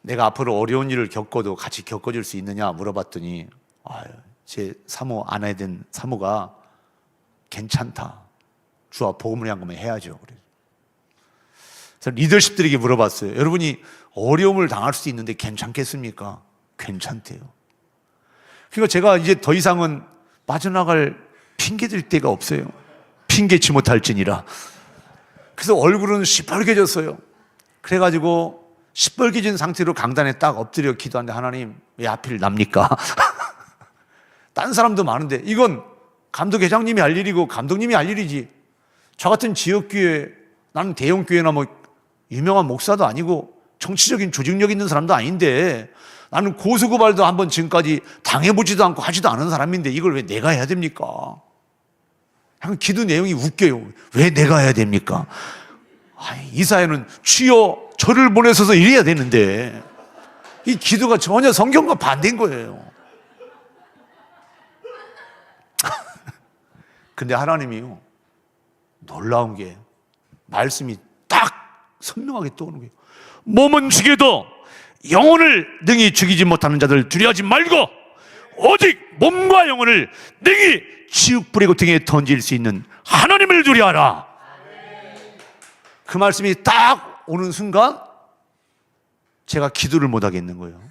내가 앞으로 어려운 일을 겪어도 같이 겪어줄 수 있느냐 물어봤더니 제 사모, 아내 된 사모가 괜찮다. 주와 복음을 향한 거면 해야죠. 그래서 리더십들에게 물어봤어요. 여러분이 어려움을 당할 수 있는데 괜찮겠습니까? 괜찮대요. 그러니까 제가 이제 더 이상은 빠져나갈 핑계 댈 데가 없어요. 핑계치 못할지니라. 그래서 얼굴은 시뻘개졌어요. 그래가지고 시뻘개진 상태로 강단에 딱 엎드려 기도하는데, 하나님 왜 하필 납니까? 딴 사람도 많은데 이건 감독회장님이 할 일이고 감독님이 할 일이지. 저 같은 지역교회, 나는 대형교회나 뭐 유명한 목사도 아니고 정치적인 조직력 있는 사람도 아닌데, 나는 고소고발도 한번 지금까지 당해보지도 않고 하지도 않은 사람인데 이걸 왜 내가 해야 됩니까? 그냥 기도 내용이 웃겨요. 왜 내가 해야 됩니까? 이 사회는 주여 저를 보내셔서 이래야 되는데 이 기도가 전혀 성경과 반대인 거예요. 근데 하나님이요, 놀라운 게 말씀이 딱 선명하게 떠오르는 거예요. 몸은 죽여도 영혼을 능히 죽이지 못하는 자들 두려워하지 말고 오직 몸과 영혼을 능히 지옥불의 등에 던질 수 있는 하나님을 두려워하라. 그 말씀이 딱 오는 순간 제가 기도를 못 하겠는 거예요.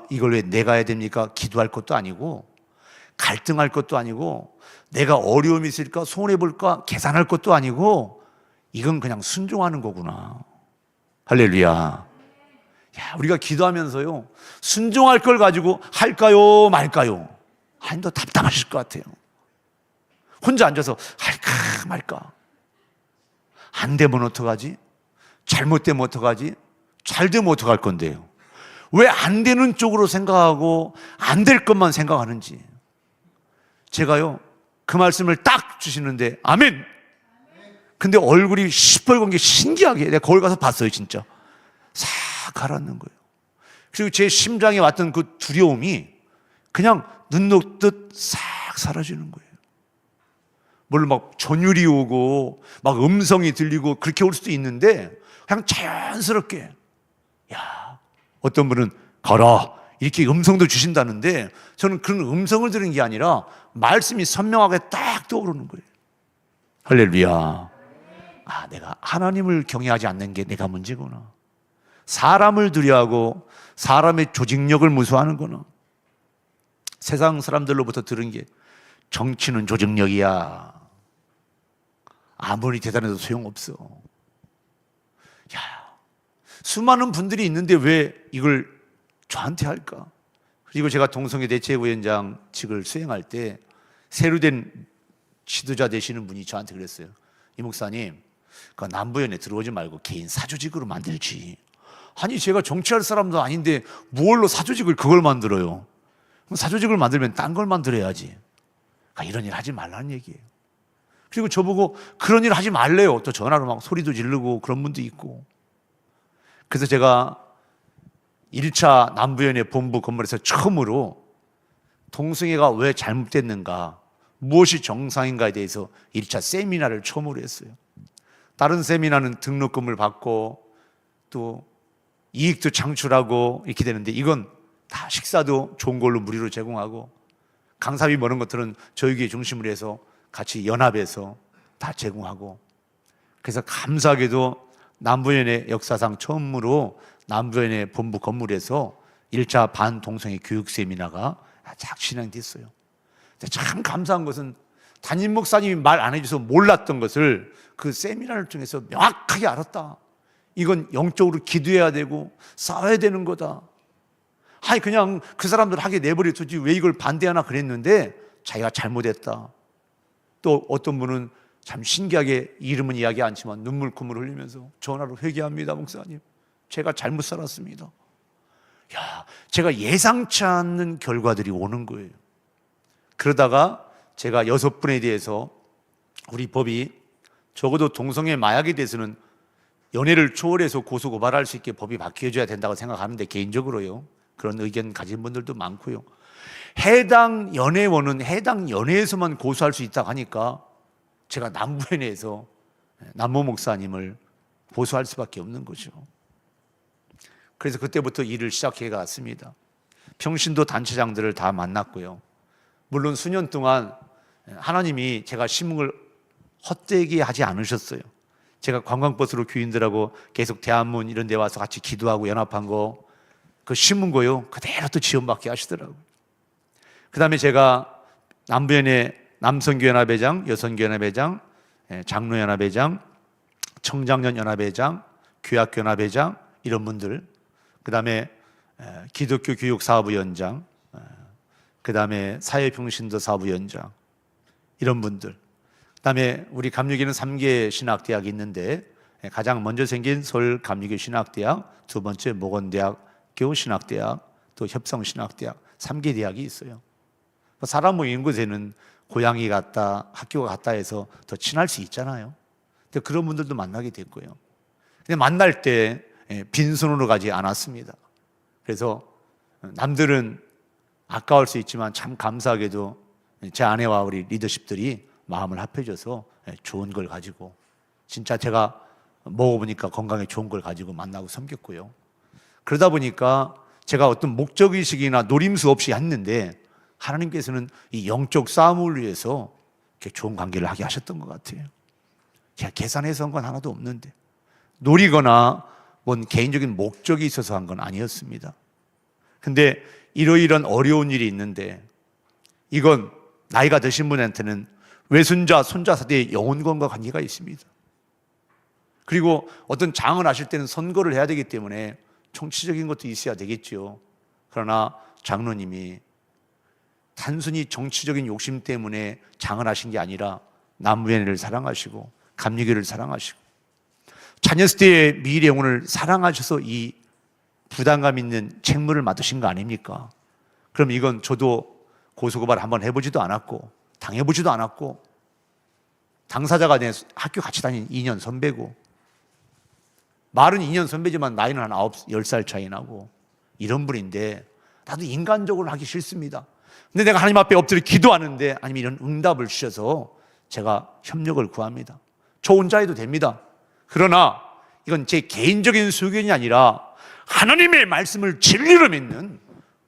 이걸 왜 내가 해야 됩니까? 기도할 것도 아니고 갈등할 것도 아니고 내가 어려움이 있을까 손해볼까 계산할 것도 아니고 이건 그냥 순종하는 거구나. 할렐루야. 우리가 기도하면서요, 순종할 걸 가지고 할까요 말까요? 더 답답하실 것 같아요. 혼자 앉아서 할까 말까. 안 되면 어떡하지? 잘못되면 어떡하지? 잘 되면 어떡할 건데요? 왜 안 되는 쪽으로 생각하고 안 될 것만 생각하는지. 제가요, 그 말씀을 딱 주시는데 아멘. 근데 얼굴이 시뻘건 게 신기하게 내가 거울 가서 봤어요. 진짜 싹 가라앉는 거예요. 그리고 제 심장에 왔던 그 두려움이 그냥 눈 녹듯 싹 사라지는 거예요. 물론 막 전율이 오고 막 음성이 들리고 그렇게 올 수도 있는데 그냥 자연스럽게, 어떤 분은 가라 이렇게 음성도 주신다는데 저는 그런 음성을 들은 게 아니라 말씀이 선명하게 딱 떠오르는 거예요. 할렐루야. 내가 하나님을 경외하지 않는 게 내가 문제구나. 사람을 두려워하고 사람의 조직력을 무서워하는구나. 세상 사람들로부터 들은 게 정치는 조직력이야. 아무리 대단해도 소용없어. 수많은 분들이 있는데 왜 이걸 저한테 할까? 그리고 제가 동성애 대책위원장직을 수행할 때 새로 된 지도자 되시는 분이 저한테 그랬어요. 이 목사님, 그 남부연에 들어오지 말고 개인 사조직으로 만들지. 제가 정치할 사람도 아닌데 뭘로 사조직을 그걸 만들어요? 그럼 사조직을 만들면 딴 걸 만들어야지. 이런 일 하지 말라는 얘기예요. 그리고 저보고 그런 일 하지 말래요. 또 전화로 막 소리도 지르고 그런 분도 있고. 그래서 제가 1차 남부연의 본부 건물에서 처음으로 동성애가 왜 잘못됐는가, 무엇이 정상인가에 대해서 1차 세미나를 처음으로 했어요. 다른 세미나는 등록금을 받고 또 이익도 창출하고 이렇게 되는데 이건 다 식사도 좋은 걸로 무료로 제공하고 강사비 뭐 이런 것들은 저희 교회 중심으로 해서 같이 연합해서 다 제공하고, 그래서 감사하게도 남부연의 역사상 처음으로 남부연의 본부 건물에서 1차 반동성애 교육 세미나가 쫙 진행됐어요. 참 감사한 것은 담임 목사님이 말 안 해줘서 몰랐던 것을 그 세미나를 통해서 명확하게 알았다. 이건 영적으로 기도해야 되고 싸워야 되는 거다. 그냥 그 사람들 하게 내버려 두지 왜 이걸 반대하나 그랬는데 자기가 잘못했다. 또 어떤 분은 참 신기하게 이름은 이야기 않지만 눈물콧물 흘리면서 전화로 회개합니다, 목사님. 제가 잘못 살았습니다. 야, 제가 예상치 않는 결과들이 오는 거예요. 그러다가 제가 6분에 대해서 우리 법이 적어도 동성애 마약에 대해서는 연애를 초월해서 고소 고발할 수 있게 법이 바뀌어줘야 된다고 생각하는데, 개인적으로요, 그런 의견 가진 분들도 많고요. 해당 연애원은 해당 연애에서만 고소할 수 있다고 하니까 제가 남부연에서 남모 목사님을 고소할 수밖에 없는 거죠. 그래서 그때부터 일을 시작해 갔습니다. 평신도 단체장들을 다 만났고요. 물론 수년 동안 하나님이 제가 심흥을 헛되게 하지 않으셨어요. 제가 관광버스로 교인들하고 계속 대한문 이런 데 와서 같이 기도하고 연합한 거, 그 심은 거요, 그대로 또 지원받게 하시더라고요. 그 다음에 제가 남부연의 남성교연합회장, 여성교연합회장, 장로연합회장, 청장년연합회장, 교학연합회장 이런 분들, 그 다음에 기독교 교육사업위원장, 그 다음에 사회평신도 사업위원장 이런 분들, 그 다음에 우리 감리교는 3개 신학대학이 있는데 가장 먼저 생긴 서울 감리교 신학대학, 두 번째 모건대학교 신학대학, 또 협성신학대학 3개 대학이 있어요. 사람 모이는 곳에는 고향이 같다, 학교가 같다 해서 더 친할 수 있잖아요. 근데 그런 분들도 만나게 됐고요. 근데 만날 때 빈손으로 가지 않았습니다. 그래서 남들은 아까울 수 있지만 참 감사하게도 제 아내와 우리 리더십들이 마음을 합해줘서 좋은 걸 가지고, 진짜 제가 먹어보니까 건강에 좋은 걸 가지고 만나고 섬겼고요. 그러다 보니까 제가 어떤 목적의식이나 노림수 없이 했는데 하나님께서는 이 영적 싸움을 위해서 이렇게 좋은 관계를 하게 하셨던 것 같아요. 제가 계산해서 한 건 하나도 없는데, 노리거나 뭔 개인적인 목적이 있어서 한 건 아니었습니다. 근데 이러이러한 어려운 일이 있는데, 이건 나이가 드신 분한테는 외손자, 손자 세대의 영혼권과 관계가 있습니다. 그리고 어떤 장을 하실 때는 선거를 해야 되기 때문에 정치적인 것도 있어야 되겠죠. 그러나 장로님이 단순히 정치적인 욕심 때문에 장을 하신 게 아니라 남부연회를 사랑하시고 감리교를 사랑하시고 자녀 세대의 미래 영혼을 사랑하셔서 이 부담감 있는 책무를 맡으신 거 아닙니까? 그럼 이건 저도 고소고발 한번 해보지도 않았고 당해보지도 않았고, 당사자가 내 학교 같이 다닌 2년 선배고, 말은 2년 선배지만 나이는 한 10살 차이 나고 이런 분인데 나도 인간적으로 하기 싫습니다. 근데 내가 하나님 앞에 엎드려 기도하는데 하나님이 이런 응답을 주셔서 제가 협력을 구합니다. 저 혼자 해도 됩니다. 그러나 이건 제 개인적인 소견이 아니라 하나님의 말씀을 진리로 믿는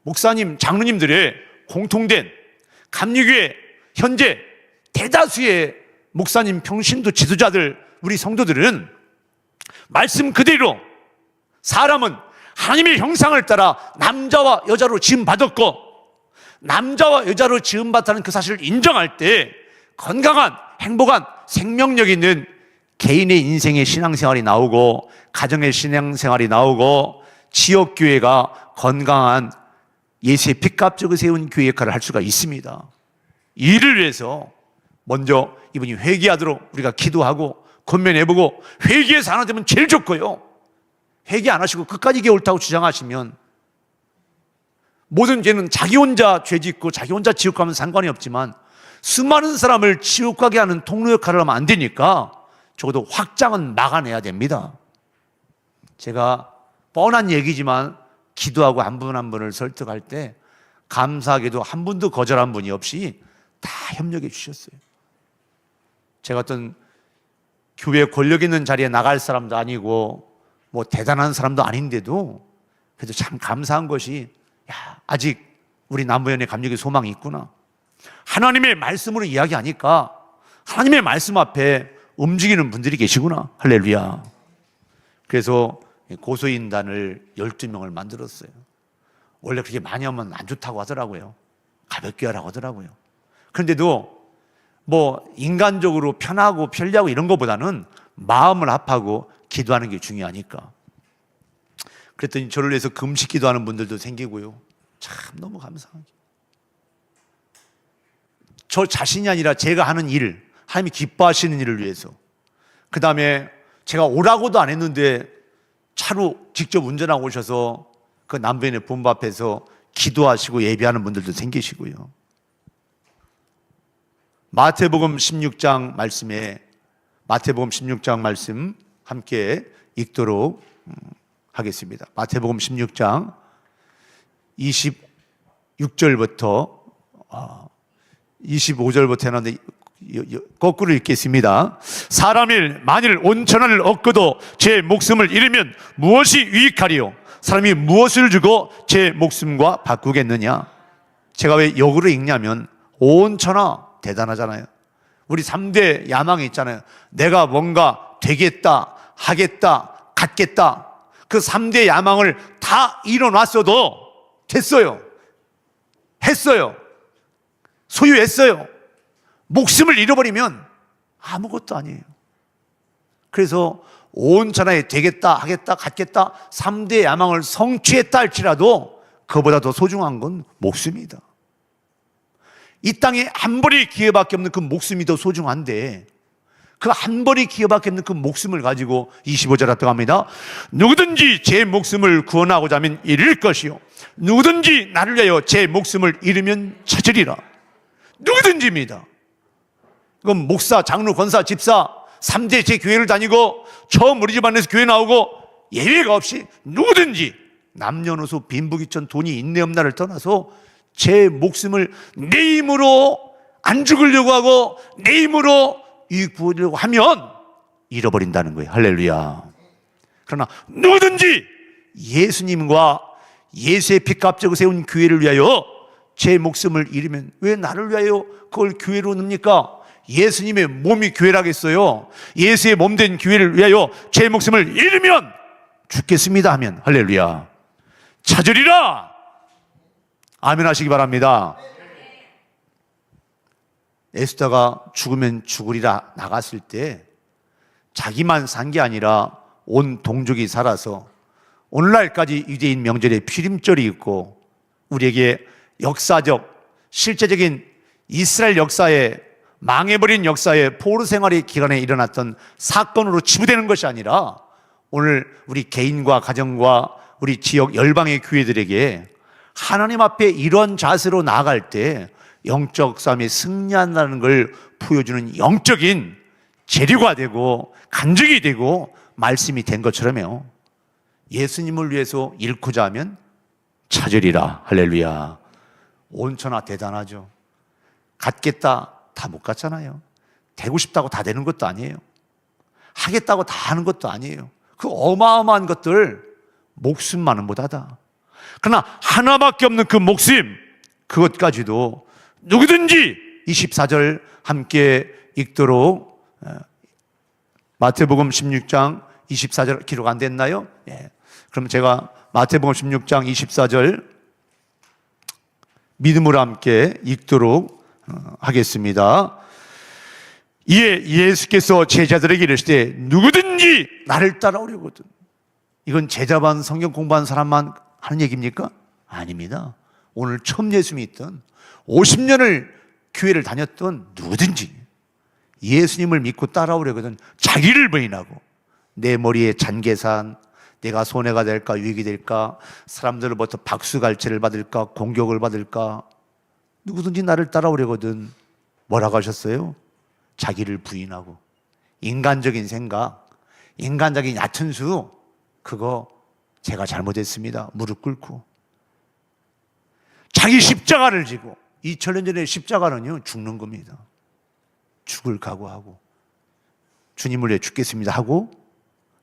목사님, 장로님들의 공통된 감리교회 현재 대다수의 목사님, 평신도 지도자들, 우리 성도들은 말씀 그대로 사람은 하나님의 형상을 따라 남자와 여자로 지음받았고, 남자와 여자로 지음받았다는 그 사실을 인정할 때 건강한, 행복한, 생명력 있는 개인의 인생의 신앙생활이 나오고, 가정의 신앙생활이 나오고, 지역교회가 건강한 예수의 핏값적을 세운 교회 역할을 할 수가 있습니다. 이를 위해서 먼저 이분이 회개하도록 우리가 기도하고 권면해보고, 회개해서 하나 되면 제일 좋고요, 회개 안 하시고 끝까지 이게 옳다고 주장하시면 모든 죄는 자기 혼자 죄 짓고 자기 혼자 지옥 가면 상관이 없지만 수많은 사람을 지옥 가게 하는 통로 역할을 하면 안 되니까 적어도 확장은 막아내야 됩니다. 제가 뻔한 얘기지만 기도하고 한 분 한 분을 설득할 때 감사하게도 한 분도 거절한 분이 없이 다 협력해 주셨어요. 제가 어떤 교회 권력 있는 자리에 나갈 사람도 아니고 뭐 대단한 사람도 아닌데도 그래도 참 감사한 것이, 야, 아직 우리 남부연의 감리교회 소망이 있구나. 하나님의 말씀으로 이야기하니까 하나님의 말씀 앞에 움직이는 분들이 계시구나. 할렐루야. 그래서 고소인단을 12명을 만들었어요. 원래 그렇게 많이 하면 안 좋다고 하더라고요. 가볍게 하라고 하더라고요. 그런데도 뭐 인간적으로 편하고 편리하고 이런 것보다는 마음을 합하고 기도하는 게 중요하니까. 그랬더니 저를 위해서 금식 기도하는 분들도 생기고요. 참 너무 감사하게. 저 자신이 아니라 제가 하는 일, 하나님이 기뻐하시는 일을 위해서. 그 다음에 제가 오라고도 안 했는데 차로 직접 운전하고 오셔서 그 남부인의 본부 앞에서 기도하시고 예배하는 분들도 생기시고요. 마태복음 16장 말씀 함께 읽도록 하겠습니다. 마태복음 16장 26절부터 25절부터 해놨는데 거꾸로 읽겠습니다. 사람이 만일 온천하를 얻고도 제 목숨을 잃으면 무엇이 유익하리요? 사람이 무엇을 주고 제 목숨과 바꾸겠느냐? 제가 왜 역으로 읽냐면 온천하 대단하잖아요. 우리 3대 야망이 있잖아요. 내가 뭔가 되겠다, 하겠다, 갖겠다. 그 3대 야망을 다 이뤄놨어도 됐어요. 했어요. 소유했어요. 목숨을 잃어버리면 아무것도 아니에요. 그래서 온천하에 되겠다, 하겠다, 갖겠다 3대 야망을 성취했다 할지라도 그보다 더 소중한 건 목숨이다. 이 땅에 한 벌의 기회밖에 없는 그 목숨이 더 소중한데 그 한 벌의 기회밖에 없는 그 목숨을 가지고 25절 앞에 갑니다. 누구든지 제 목숨을 구원하고자 하면 잃을 것이요 누구든지 나를 위하여 제 목숨을 잃으면 찾으리라. 누구든지입니다. 그럼 목사, 장로, 권사, 집사 3대 제 교회를 다니고 처음 우리 집안에서 교회 나오고 예외가 없이 누구든지 남녀노소 빈부귀천 돈이 있네 없나를 떠나서 제 목숨을 내 힘으로 안 죽으려고 하고 내 힘으로 유익 부으려고 하면 잃어버린다는 거예요. 할렐루야. 그러나 누구든지 예수님과 예수의 피값 적어 세운 교회를 위하여 제 목숨을 잃으면 왜 나를 위하여 그걸 교회로 넣습니까? 예수님의 몸이 교회라겠어요. 예수의 몸된 교회를 위하여 제 목숨을 잃으면 죽겠습니다 하면 할렐루야. 찾으리라. 아멘 하시기 바랍니다. 에스더가 죽으면 죽으리라 나갔을 때 자기만 산 게 아니라 온 동족이 살아서 오늘날까지 유대인 명절에 피림절이 있고 우리에게 역사적 실제적인 이스라엘 역사에 망해버린 역사에 포로 생활의 기간에 일어났던 사건으로 치부되는 것이 아니라 오늘 우리 개인과 가정과 우리 지역 열방의 교회들에게 하나님 앞에 이런 자세로 나아갈 때 영적 싸움에 승리한다는 걸 보여주는 영적인 재료가 되고 간증이 되고 말씀이 된 것처럼요. 예수님을 위해서 잃고자 하면 찾으리라. 할렐루야. 온천하 대단하죠. 갖겠다 다 못 갖잖아요. 되고 싶다고 다 되는 것도 아니에요. 하겠다고 다 하는 것도 아니에요. 그 어마어마한 것들 목숨만은 못하다. 그러나 하나밖에 없는 그 목숨 그것까지도 누구든지 24절 함께 읽도록 마태복음 16장 24절 기록 안 됐나요? 예. 그럼 제가 마태복음 16장 24절 믿음으로 함께 읽도록 하겠습니다. 이에 예수께서 제자들에게 이르시되 누구든지 나를 따라오려거든. 이건 제자반 성경 공부한 사람만 하는 얘기입니까? 아닙니다. 오늘 처음 예수 믿던 50년을 교회를 다녔던 누구든지 예수님을 믿고 따라오려거든 자기를 부인하고 내 머리에 잔계산 내가 손해가 될까 유익이 될까 사람들로부터 박수갈채를 받을까 공격을 받을까 누구든지 나를 따라오려거든 뭐라고 하셨어요? 자기를 부인하고 인간적인 생각 인간적인 얕은 수 그거 제가 잘못했습니다. 무릎 꿇고 자기 십자가를 지고 2000년 전에 십자가는요 죽는 겁니다. 죽을 각오하고 주님을 위해 죽겠습니다 하고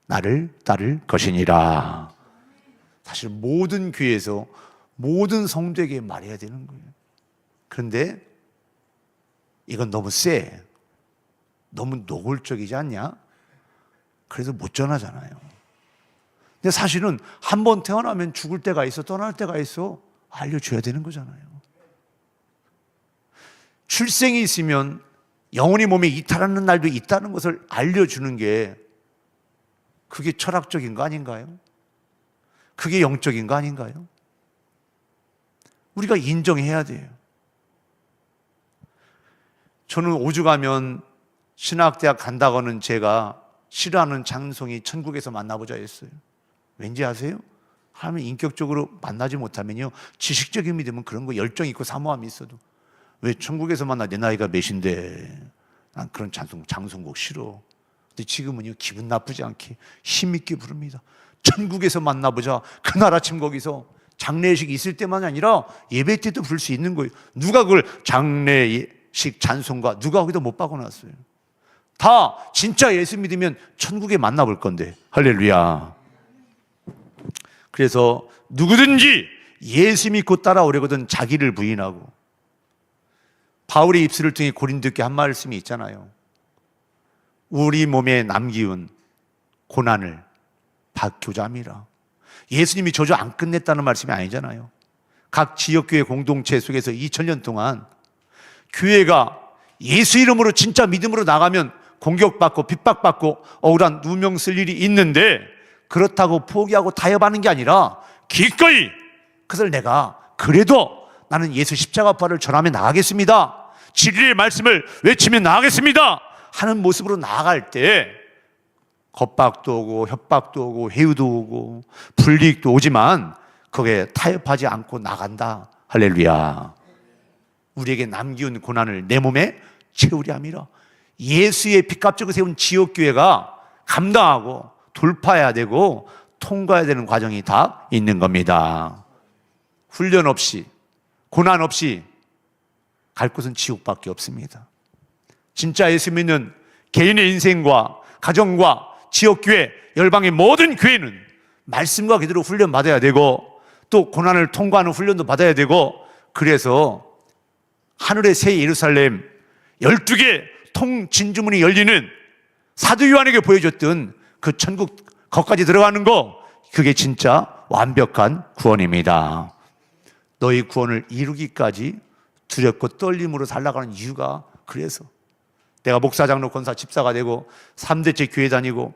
나를 따를 것이니라. 사실 모든 교회에서 모든 성도에게 말해야 되는 거예요. 그런데 이건 너무 세 너무 노골적이지 않냐? 그래서 못 전하잖아요. 근데 사실은 한 번 태어나면 죽을 때가 있어 떠날 때가 있어 알려줘야 되는 거잖아요. 출생이 있으면 영혼이 몸에 이탈하는 날도 있다는 것을 알려주는 게 그게 철학적인 거 아닌가요? 그게 영적인 거 아닌가요? 우리가 인정해야 돼요. 저는 오죽하면 신학대학 간다고는 제가 싫어하는 찬송이 천국에서 만나보자 했어요. 왠지 아세요? 하나님 인격적으로 만나지 못하면요, 지식적인 믿음은 그런 거 열정 있고 사모함이 있어도 왜 천국에서 만나, 내 나이가 몇인데 난 그런 장송곡 싫어. 근데 지금은요, 기분 나쁘지 않게 힘있게 부릅니다. 천국에서 만나보자. 그날 아침 거기서 장례식 있을 때만이 아니라 예배 때도 부를 수 있는 거예요. 누가 그걸 장례식 찬송가 누가 거기다 못 박아놨어요. 다 진짜 예수 믿으면 천국에 만나볼 건데. 할렐루야. 그래서 누구든지 예수 믿고 따라오려거든 자기를 부인하고, 바울의 입술을 통해 고린도께 한 말씀이 있잖아요. 우리 몸에 남기운 고난을 받고자 함이라. 예수님이 저주 안 끝냈다는 말씀이 아니잖아요. 각 지역교회 공동체 속에서 2000년 동안 교회가 예수 이름으로 진짜 믿음으로 나가면 공격받고 핍박받고 억울한 누명 쓸 일이 있는데, 그렇다고 포기하고 타협하는 게 아니라 기꺼이 그것을 내가 그래도 나는 예수 십자가 부활을 전하며 나가겠습니다, 진리의 말씀을 외치며 나가겠습니다 하는 모습으로 나아갈 때 겁박도 오고 협박도 오고 회유도 오고 불이익도 오지만 거기에 타협하지 않고 나간다. 할렐루야. 우리에게 남기운 고난을 내 몸에 채우려 함이라. 예수의 핏값으로 세운 지옥교회가 감당하고 돌파해야 되고 통과해야 되는 과정이 다 있는 겁니다. 훈련 없이 고난 없이 갈 곳은 지옥밖에 없습니다. 진짜 예수 믿는 개인의 인생과 가정과 지역교회, 열방의 모든 교회는 말씀과 그대로 훈련 받아야 되고 또 고난을 통과하는 훈련도 받아야 되고, 그래서 하늘의 새 예루살렘 12개 통진주문이 열리는 사도 요한에게 보여줬던 그 천국 거기까지 들어가는 거, 그게 진짜 완벽한 구원입니다. 너희 구원을 이루기까지 두렵고 떨림으로 살아가는 이유가 그래서 내가 목사, 장로, 권사, 집사가 되고 3대째 교회 다니고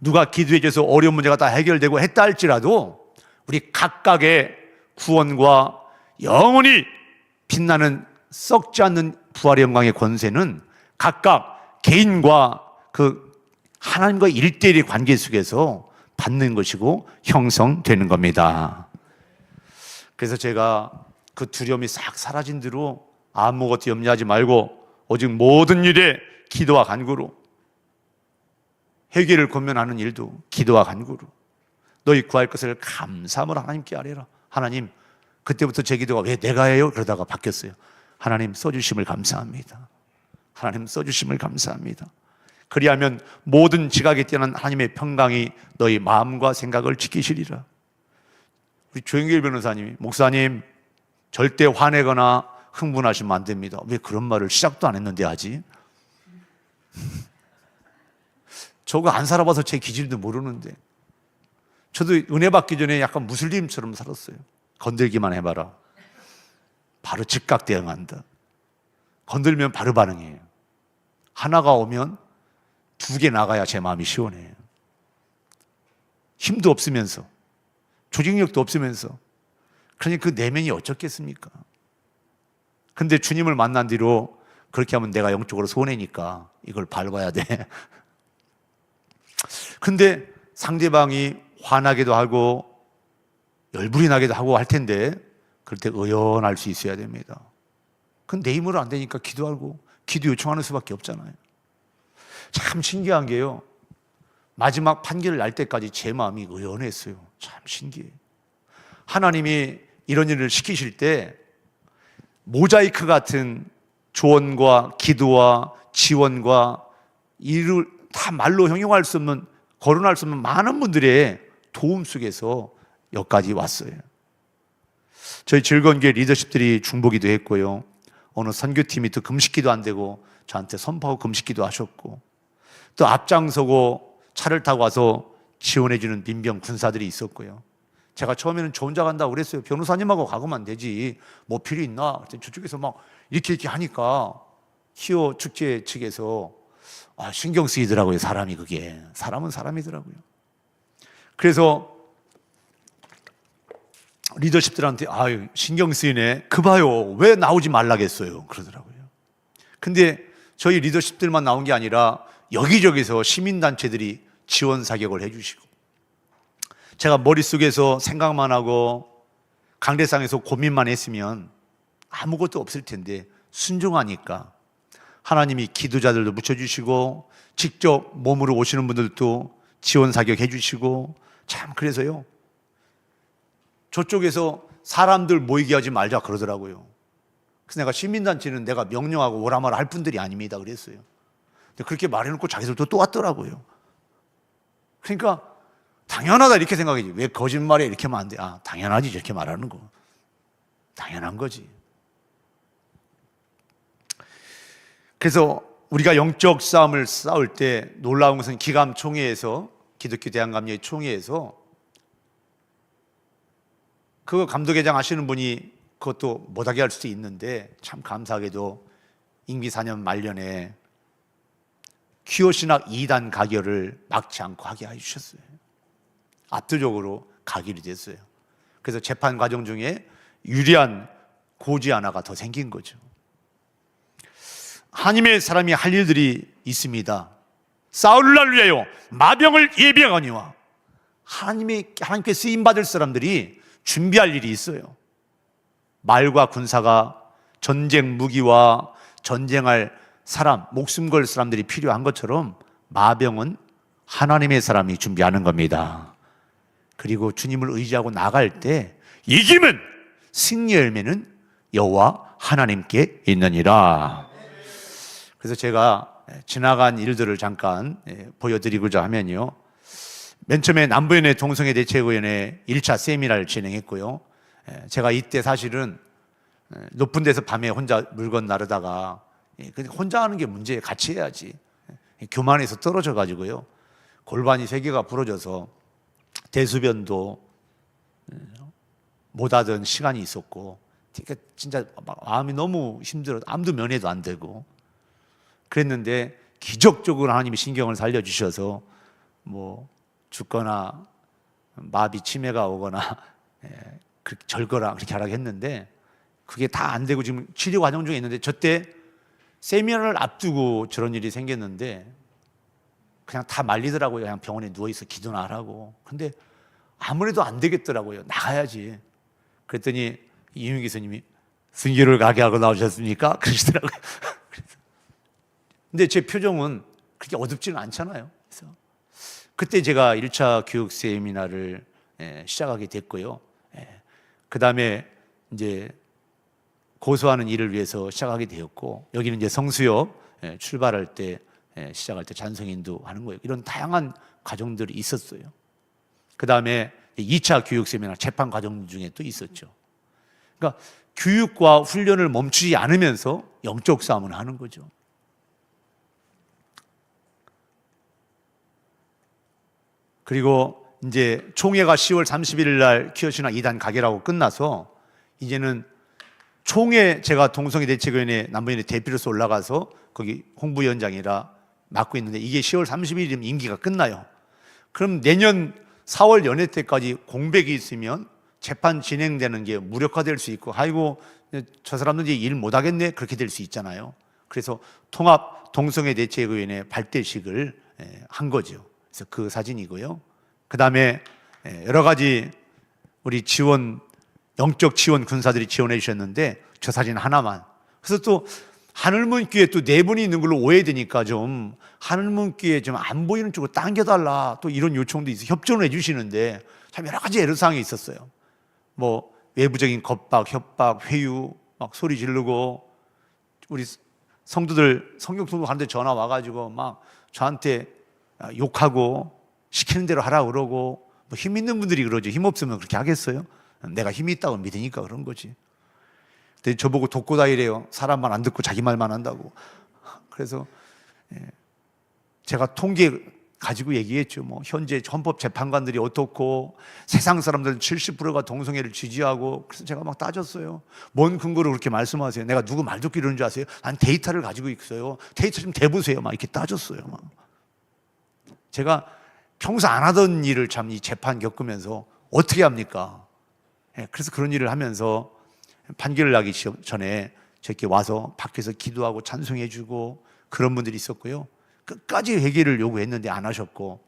누가 기도해줘서 어려운 문제가 다 해결되고 했다 할지라도 우리 각각의 구원과 영원히 빛나는 썩지 않는 부활의 영광의 권세는 각각 개인과 그 하나님과 일대일의 관계 속에서 받는 것이고 형성되는 겁니다. 그래서 제가 그 두려움이 싹 사라진 뒤로 아무것도 염려하지 말고 오직 모든 일에 기도와 간구로, 회개를 권면하는 일도 기도와 간구로, 너희 구할 것을 감사함으로 하나님께 아뢰라. 하나님, 그때부터 제 기도가 왜 내가 해요? 그러다가 바뀌었어요. 하나님 써주심을 감사합니다. 하나님 써주심을 감사합니다. 그리하면 모든 지각에 뛰어난 하나님의 평강이 너희 마음과 생각을 지키시리라. 우리 조영길 변호사님이, 목사님 절대 화내거나 흥분하시면 안 됩니다. 왜 그런 말을 시작도 안 했는데 하지? 저거 안 살아봐서 제 기질도 모르는데. 저도 은혜 받기 전에 약간 무슬림처럼 살았어요. 건들기만 해봐라, 바로 즉각 대응한다. 건들면 바로 반응해요. 하나가 오면 2개 나가야 제 마음이 시원해요. 힘도 없으면서 조직력도 없으면서. 그러니 그 내면이 어쩌겠습니까? 근데 주님을 만난 뒤로 그렇게 하면 내가 영적으로 손해니까 이걸 밟아야 돼. 근데 상대방이 화나기도 하고 열불이 나기도 하고 할 텐데 그럴 때 의연할 수 있어야 됩니다. 그건 내 힘으로 안 되니까 기도하고 기도 요청하는 수밖에 없잖아요. 참 신기한 게요, 마지막 판결을 날 때까지 제 마음이 의연했어요. 참 신기해요. 하나님이 이런 일을 시키실 때 모자이크 같은 조언과 기도와 지원과 이를 다 말로 형용할 수 없는, 거론할 수 없는 많은 분들의 도움 속에서 여기까지 왔어요. 저희 즐거운 교회 리더십들이 중보기도 했고요, 어느 선교팀이 또 금식기도 안 되고 저한테 선포하고 금식기도 하셨고, 또 앞장서고 차를 타고 와서 지원해주는 민병 군사들이 있었고요. 제가 처음에는 저 혼자 간다고 그랬어요. 변호사님하고 가고만 되지 뭐 필요 있나? 저쪽에서 막 이렇게 하니까 히어 축제 측에서 신경 쓰이더라고요. 사람이, 그게 사람은 사람이더라고요. 그래서 리더십들한테 신경 쓰이네, 그 봐요, 왜 나오지 말라겠어요 그러더라고요. 근데 저희 리더십들만 나온 게 아니라 여기저기서 시민단체들이 지원 사격을 해주시고, 제가 머릿속에서 생각만 하고 강대상에서 고민만 했으면 아무것도 없을 텐데 순종하니까 하나님이 기도자들도 묻혀주시고 직접 몸으로 오시는 분들도 지원 사격해 주시고, 참 그래서요 저쪽에서 사람들 모이게 하지 말자 그러더라고요. 그래서 내가 시민단체는 내가 명령하고 오라마라 할 분들이 아닙니다 그랬어요. 근데 그렇게 말해놓고 자기들도 또 왔더라고요. 그러니까 당연하다 이렇게 생각하지, 왜 거짓말에 이렇게 하면 안 돼? 아, 당연하지 이렇게 말하는 거 당연한 거지. 그래서 우리가 영적 싸움을 싸울 때 놀라운 것은 기감 총회에서, 기독교 대한감리회 총회에서 그 감독회장 하시는 분이 그것도 못하게 할 수도 있는데 참 감사하게도 임기 4년 말년에 퀴어신학 2단 가결을 막지 않고 하게 해주셨어요. 압도적으로 가결이 됐어요. 그래서 재판 과정 중에 유리한 고지 하나가 더 생긴 거죠. 하나님의 사람이 할 일들이 있습니다. 싸울 날 위하여 마병을 예비하거니와, 하나님께 쓰임받을 사람들이 준비할 일이 있어요. 말과 군사가 전쟁 무기와 전쟁할 사람, 목숨 걸 사람들이 필요한 것처럼 마병은 하나님의 사람이 준비하는 겁니다. 그리고 주님을 의지하고 나갈 때 이기면 승리 열매는 여호와 하나님께 있느니라. 그래서 제가 지나간 일들을 잠깐 보여드리고자 하면요, 맨 처음에 남부연회 동성애 대책위원회 1차 세미나를 진행했고요. 제가 이때 사실은 높은 데서 밤에 혼자 물건 나르다가, 혼자 하는 게 문제예요. 같이 해야지. 교만에서 떨어져 가지고요, 골반이 3개가 부러져서 대수변도 못 하던 시간이 있었고, 그러니까 진짜 마음이 너무 힘들어, 아무도 면회도 안 되고 그랬는데, 기적적으로 하나님이 신경을 살려주셔서 뭐 죽거나 마비 치매가 오거나 절거나 그렇게 하라고 했는데, 그게 다 안 되고 지금 치료 과정 중에 있는데, 저때 세미나를 앞두고 저런 일이 생겼는데 그냥 다 말리더라고요. 그냥 병원에 누워있어 기도나 하라고. 근데 아무래도 안 되겠더라고요. 나가야지. 그랬더니 이윤기 교수님이 순교를 가게 하고 나오셨습니까? 그러시더라고요. 근데 제 표정은 그렇게 어둡지는 않잖아요. 그래서 그때 제가 1차 교육 세미나를 시작하게 됐고요. 그 다음에 이제 고소하는 일을 위해서 시작하게 되었고, 여기는 이제 성수역 출발할 때, 시작할 때 찬송인도 하는 거예요. 이런 다양한 과정들이 있었어요. 그 다음에 2차 교육 세미나 재판 과정 중에 또 있었죠. 그러니까 교육과 훈련을 멈추지 않으면서 영적 싸움을 하는 거죠. 그리고 이제 총회가 10월 31일 날 퀴어신학 2단 가결하고 끝나서 이제는 총회, 제가 동성애 대책위원회 남부위원회 대표로서 올라가서 거기 홍보위원장이라 맡고 있는데, 이게 10월 30일이면 임기가 끝나요. 그럼 내년 4월 연회 때까지 공백이 있으면 재판 진행되는 게 무력화될 수 있고, 아이고 저 사람들 이제 일 못하겠네, 그렇게 될 수 있잖아요. 그래서 통합 동성애 대책위원회 발대식을 한 거죠. 그래서 그 사진이고요. 그 다음에 여러 가지 우리 지원, 영적 지원 군사들이 지원해 주셨는데, 저 사진 하나만. 그래서 또 하늘문교회 또 4분이 있는 걸로 오해되니까 좀 하늘문교회 좀 안 보이는 쪽으로 당겨달라, 또 이런 요청도 있어요. 협조를 해주시는데 참 여러 가지 애로사항이 있었어요. 뭐 외부적인 겁박, 협박, 회유, 막 소리 지르고, 우리 성도들 성경 통독하는데 전화 와가지고 막 저한테 욕하고 시키는 대로 하라고 그러고, 뭐 힘 있는 분들이 그러죠. 힘 없으면 그렇게 하겠어요? 내가 힘이 있다고 믿으니까 그런 거지. 근데 저보고 돕고 다니래요. 사람 말 안 듣고 자기 말만 한다고. 그래서 제가 통계 가지고 얘기했죠. 뭐 현재 헌법재판관들이 어떻고, 세상 사람들 70%가 동성애를 지지하고. 그래서 제가 막 따졌어요. 뭔 근거로 그렇게 말씀하세요? 내가 누구 말 듣기 이러는 줄 아세요? 난 데이터를 가지고 있어요. 데이터 좀 대보세요. 막 이렇게 따졌어요. 막. 제가 평소 안 하던 일을 참 이 재판 겪으면서 어떻게 합니까? 그래서 그런 일을 하면서 판결을 나기 전에 저렇게 와서 밖에서 기도하고 찬송해주고, 그런 분들이 있었고요. 끝까지 회개를 요구했는데 안 하셨고,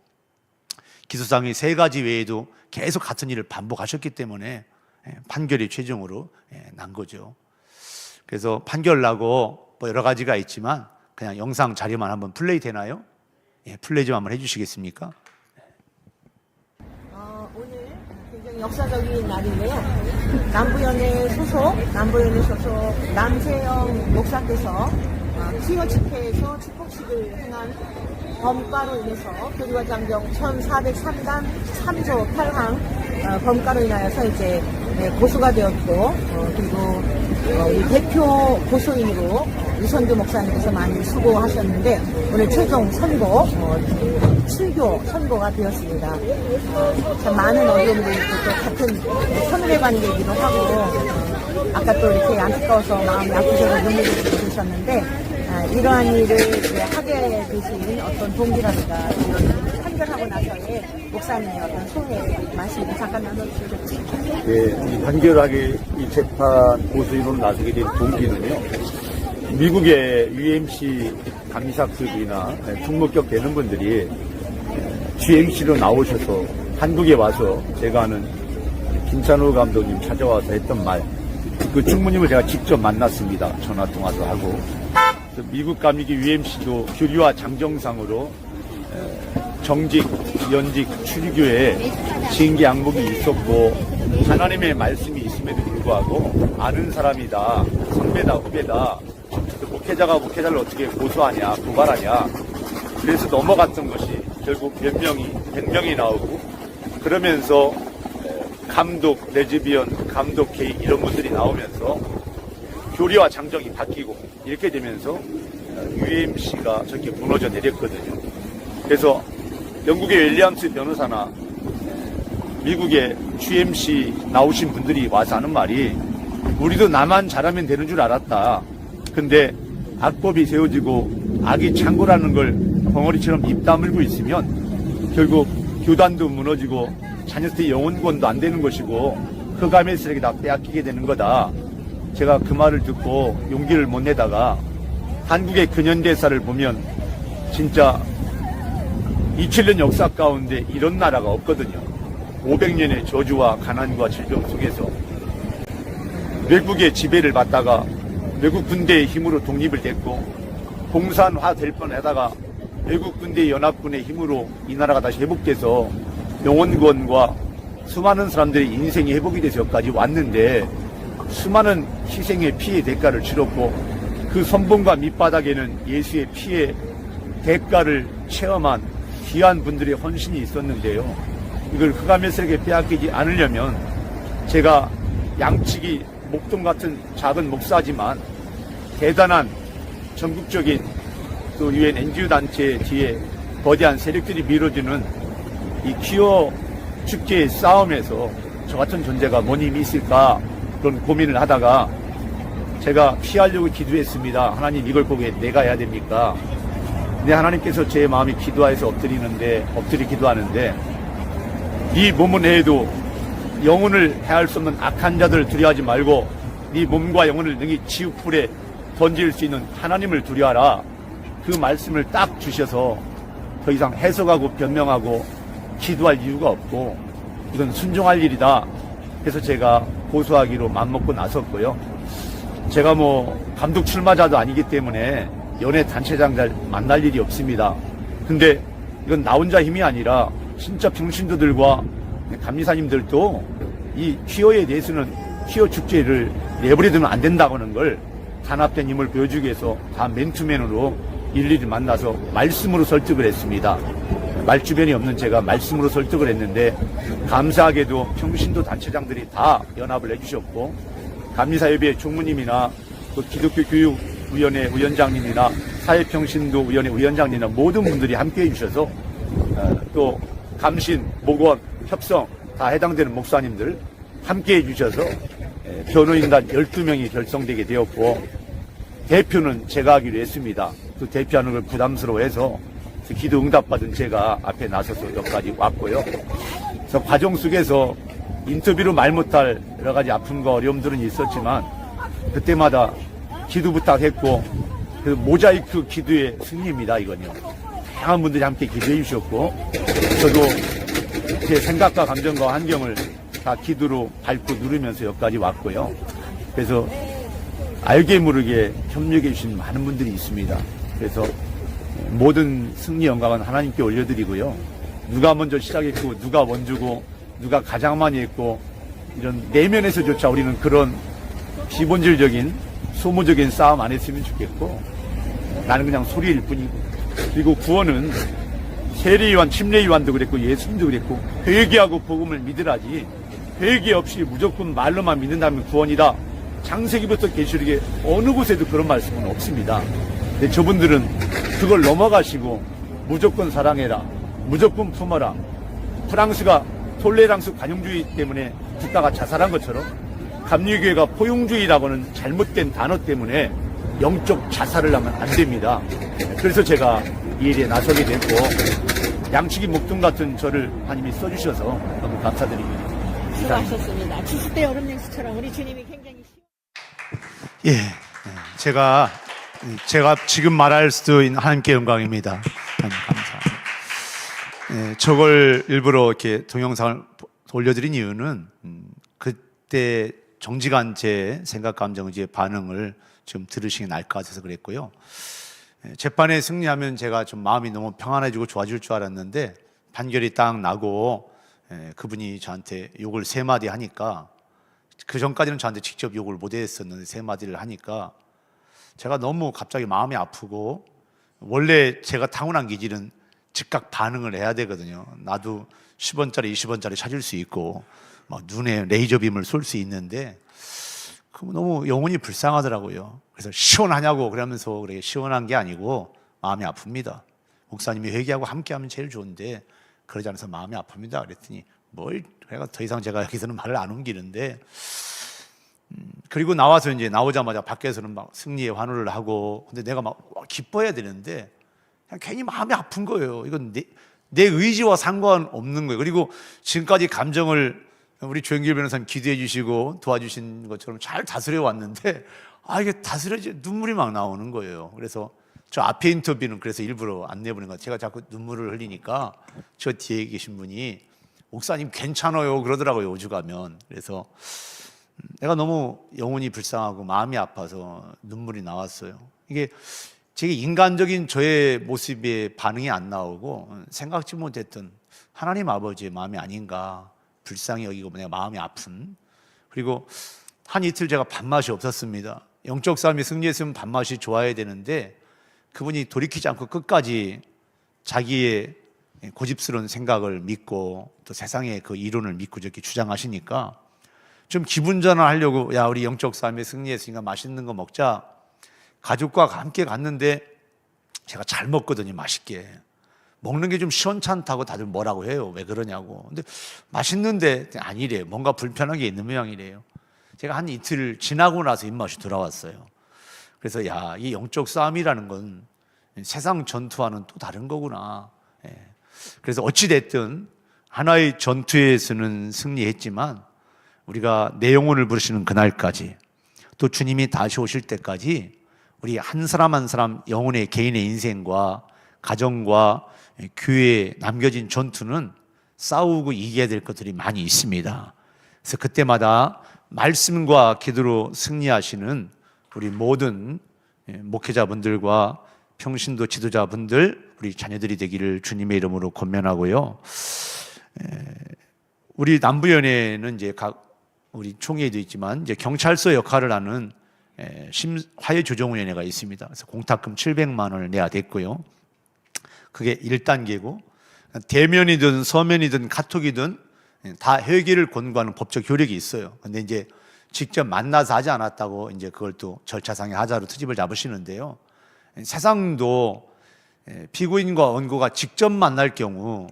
기소상의 3가지 외에도 계속 같은 일을 반복하셨기 때문에 판결이 최종으로 난 거죠. 그래서 판결 나고 뭐 여러 가지가 있지만 그냥 영상 자료만 한번 플레이 되나요? 플레이 좀 한번 해주시겠습니까? 오늘 굉장히 역사적인 날인데요. 남부연회 소속 남세영 목사께서 퀴어 집회에서 축복식을 행한 범과로 인해서 교리와 장경 1403단 3조 8항 범과로 인하여서 이제 고소가 되었고, 그리고 이 대표 고소인으로 이선교 목사님께서 많이 수고하셨는데 오늘 최종 선고 7교 선고가 되었습니다. 참 많은 어려움들이 또 같은 선후배 관계이기도 하고, 아까 또 이렇게 안타까워서 마음이 아프셔서 눈물을 흘리셨는데, 이러한 일을 하게 되신 어떤 동기라든가 이런 판결하고 나서의 목사님의 어떤 소회 말씀을 잠깐 나눠주시겠죠? 네, 이 판결하게 이 재판 고소인으로 나서게 된 동기는요, 미국의 UMC 감리사급이나 총무격 되는 분들이 GMC로 나오셔서 한국에 와서 제가 아는 김찬호 감독님 찾아와서 했던 말, 그 총무님을 제가 직접 만났습니다. 전화통화도 하고. 미국 감리교 UMC도 교리와 장정상으로 정직, 연직, 출교에 징계 항목이 있었고 하나님의 말씀이 있음에도 불구하고 아는 사람이다, 선배다, 후배다, 목회자가 목회자를 어떻게 고소하냐, 고발하냐, 그래서 넘어갔던 것이 결국 몇 명이, 100명이 나오고, 그러면서 감독, 레즈비언, 감독 K 이런 분들이 나오면서 교리와 장정이 바뀌고 이렇게 되면서 UMC가 저렇게 무너져 내렸거든요. 그래서 영국의 윌리엄스 변호사나 미국의 GMC 나오신 분들이 와서 하는 말이, 우리도 나만 잘하면 되는 줄 알았다. 근데 악법이 세워지고 악이 창고라는 걸 벙어리처럼 입 다물고 있으면 결국 교단도 무너지고 자녀들의 영혼권도 안 되는 것이고 흑암의 세력이 다 빼앗기게 되는 거다. 제가 그 말을 듣고 용기를 못 내다가 한국의 근현대사를 보면 진짜 2000년 역사 가운데 이런 나라가 없거든요. 500년의 저주와 가난과 질병 속에서 외국의 지배를 받다가 외국 군대의 힘으로 독립을 됐고, 공산화 될 뻔하다가 외국 군대 연합군의 힘으로 이 나라가 다시 회복돼서 영혼권과 수많은 사람들의 인생이 회복이 돼서 여기까지 왔는데, 수많은 희생의 피해 대가를 치렀고 그 선봉과 밑바닥에는 예수의 피해 대가를 체험한 귀한 분들의 헌신이 있었는데요. 이걸 흑암의 세력에 빼앗기지 않으려면 제가 양측이 목동 같은 작은 목사지만 대단한 전국적인 또 유엔 NGO 단체 뒤에 거대한 세력들이 밀어주는 이 퀴어 축제의 싸움에서 저 같은 존재가 뭔 힘이 있을까, 그런 고민을 하다가 제가 피하려고 기도했습니다. 하나님, 이걸 보고 내가 해야 됩니까? 근데 하나님께서 제 마음이 기도해서 엎드리 기도하는데, 네 몸은 해도 영혼을 해할 수 없는 악한 자들을 두려워하지 말고 네 몸과 영혼을 능히 지옥불에 던질 수 있는 하나님을 두려워하라. 그 말씀을 딱 주셔서 더 이상 해석하고 변명하고 기도할 이유가 없고 이건 순종할 일이다. 그래서 제가 고소하기로 맘먹고 나섰고요. 제가 뭐 감독 출마자도 아니기 때문에 연예 단체장 잘 만날 일이 없습니다. 근데 이건 나 혼자 힘이 아니라 진짜 평신도들과 감리사님들도 이 퀴어에 대해서는 퀴어 축제를 내버려두면 안 된다고 하는 걸 단합된 힘을 보여주기 위해서 다 맨투맨으로 일일이 만나서 말씀으로 설득을 했습니다. 말주변이 없는 제가 말씀으로 설득을 했는데, 감사하게도 평신도 단체장들이 다 연합을 해주셨고, 감리사협의회 총무님이나 또 기독교 교육위원회 위원장님이나 사회평신도 위원회 위원장님이나 모든 분들이 함께 해주셔서 또 감신, 목원, 협성 다 해당되는 목사님들 함께 해주셔서 변호인단 12명이 결성되게 되었고, 대표는 제가 하기로 했습니다. 또 대표하는 걸 부담스러워해서 기도 응답받은 제가 앞에 나서서 여기까지 왔고요. 그래서 과정 속에서 인터뷰로 말 못할 여러 가지 아픔과 어려움들은 있었지만 그때마다 기도 부탁했고 그래서 모자이크 기도의 승리입니다, 이건요. 다양한 분들이 함께 기도해 주셨고, 저도 제 생각과 감정과 환경을 다 기도로 밟고 누르면서 여기까지 왔고요. 그래서 알게 모르게 협력해 주신 많은 분들이 있습니다. 그래서 모든 승리 영광은 하나님께 올려드리고요. 누가 먼저 시작했고, 누가 먼저고, 누가 가장 많이 했고, 이런 내면에서조차 우리는 그런 기본질적인 소모적인 싸움 안 했으면 좋겠고, 나는 그냥 소리일 뿐이고, 그리고 구원은 세례요한, 침례요한도 그랬고, 예수님도 그랬고, 회개하고 복음을 믿으라지, 회개 없이 무조건 말로만 믿는다면 구원이다. 창세기부터 계시록에 어느 곳에도 그런 말씀은 없습니다. 근데 저분들은 그걸 넘어가시고 무조건 사랑해라, 무조건 품어라. 프랑스가 톨레랑스 관용주의 때문에 국가가 자살한 것처럼 감리교회가 포용주의라고는 잘못된 단어 때문에 영적 자살을 하면 안 됩니다. 그래서 제가 이 일에 나서게 됐고, 양치기 목동 같은 저를 하나님이 써주셔서 너무 감사드립니다. 수고하셨습니다. 70대 여름 냉수처럼 우리 주님이 굉장히 예, 제가 지금 말할 수도 있는 하나님께 영광입니다. 하나님 감사합니다. 저걸 일부러 이렇게 동영상을 올려드린 이유는 그때 정직한 제 생각, 감정, 제 반응을 좀 들으시기 나을 것 같아서 그랬고요. 재판에 승리하면 제가 좀 마음이 너무 평안해지고 좋아질 줄 알았는데 판결이 딱 나고 그분이 저한테 욕을 3마디 하니까, 그 전까지는 저한테 직접 욕을 못 했었는데 3마디를 하니까 제가 너무 갑자기 마음이 아프고, 원래 제가 타고난 기질은 즉각 반응을 해야 되거든요. 나도 10원짜리 20원짜리 찾을 수 있고 막 눈에 레이저빔을 쏠 수 있는데 너무 영혼이 불쌍하더라고요. 그래서 시원하냐고 그러면서, 그래 시원한 게 아니고 마음이 아픕니다. 목사님이 회개하고 함께하면 제일 좋은데 그러지 않아서 마음이 아픕니다. 그랬더니 뭘, 그래가 더 이상 제가 여기서는 말을 안 옮기는데, 그리고 나와서 이제 나오자마자 밖에서는 막 승리의 환호를 하고, 근데 내가 막 기뻐해야 되는데 그냥 괜히 마음이 아픈 거예요. 이건 내 의지와 상관없는 거예요. 그리고 지금까지 감정을 우리 조영길 변호사님 기도해 주시고 도와주신 것처럼 잘 다스려 왔는데, 이게 다스려지 눈물이 막 나오는 거예요. 그래서 저 앞에 인터뷰는 그래서 일부러 안 내보낸 것 같아요. 제가 자꾸 눈물을 흘리니까 저 뒤에 계신 분이 목사님 괜찮아요 그러더라고요, 오죽하면. 그래서 내가 너무 영혼이 불쌍하고 마음이 아파서 눈물이 나왔어요. 이게 제 인간적인 저의 모습에 반응이 안 나오고 생각지 못했던 하나님 아버지의 마음이 아닌가, 불쌍히 여기고 내가 마음이 아픈. 그리고 한 이틀 제가 밥맛이 없었습니다. 영적 싸움이 승리했으면 밥맛이 좋아야 되는데 그분이 돌이키지 않고 끝까지 자기의 고집스러운 생각을 믿고 또 세상의 그 이론을 믿고 저렇게 주장하시니까 좀 기분 전환하려고, 야 우리 영적 싸움에 승리했으니까 맛있는 거 먹자. 가족과 함께 갔는데 제가 잘 먹거든요, 맛있게. 먹는 게 좀 시원찮다고 다들 뭐라고 해요. 왜 그러냐고. 근데 맛있는데 아니래요. 뭔가 불편한 게 있는 모양이래요. 제가 한 이틀 지나고 나서 입맛이 돌아왔어요. 그래서 야, 이 영적 싸움이라는 건 세상 전투와는 또 다른 거구나. 그래서 어찌됐든 하나의 전투에서는 승리했지만 우리가 내 영혼을 부르시는 그날까지, 또 주님이 다시 오실 때까지 우리 한 사람 한 사람 영혼의 개인의 인생과 가정과 교회에 남겨진 전투는 싸우고 이겨야 될 것들이 많이 있습니다. 그래서 그때마다 말씀과 기도로 승리하시는 우리 모든 목회자분들과 평신도 지도자분들, 우리 자녀들이 되기를 주님의 이름으로 권면하고요. 우리 남부연회는 이제 각 우리 총회도 있지만 이제 경찰서 역할을 하는 화해조정위원회가 있습니다. 그래서 공탁금 700만 원을 내야 됐고요. 그게 1단계고, 대면이든 서면이든 카톡이든 다 회계를 권고하는 법적 효력이 있어요. 근데 이제 직접 만나서 하지 않았다고 이제 그걸 또 절차상의 하자로 트집을 잡으시는데요. 세상도 피고인과 원고가 직접 만날 경우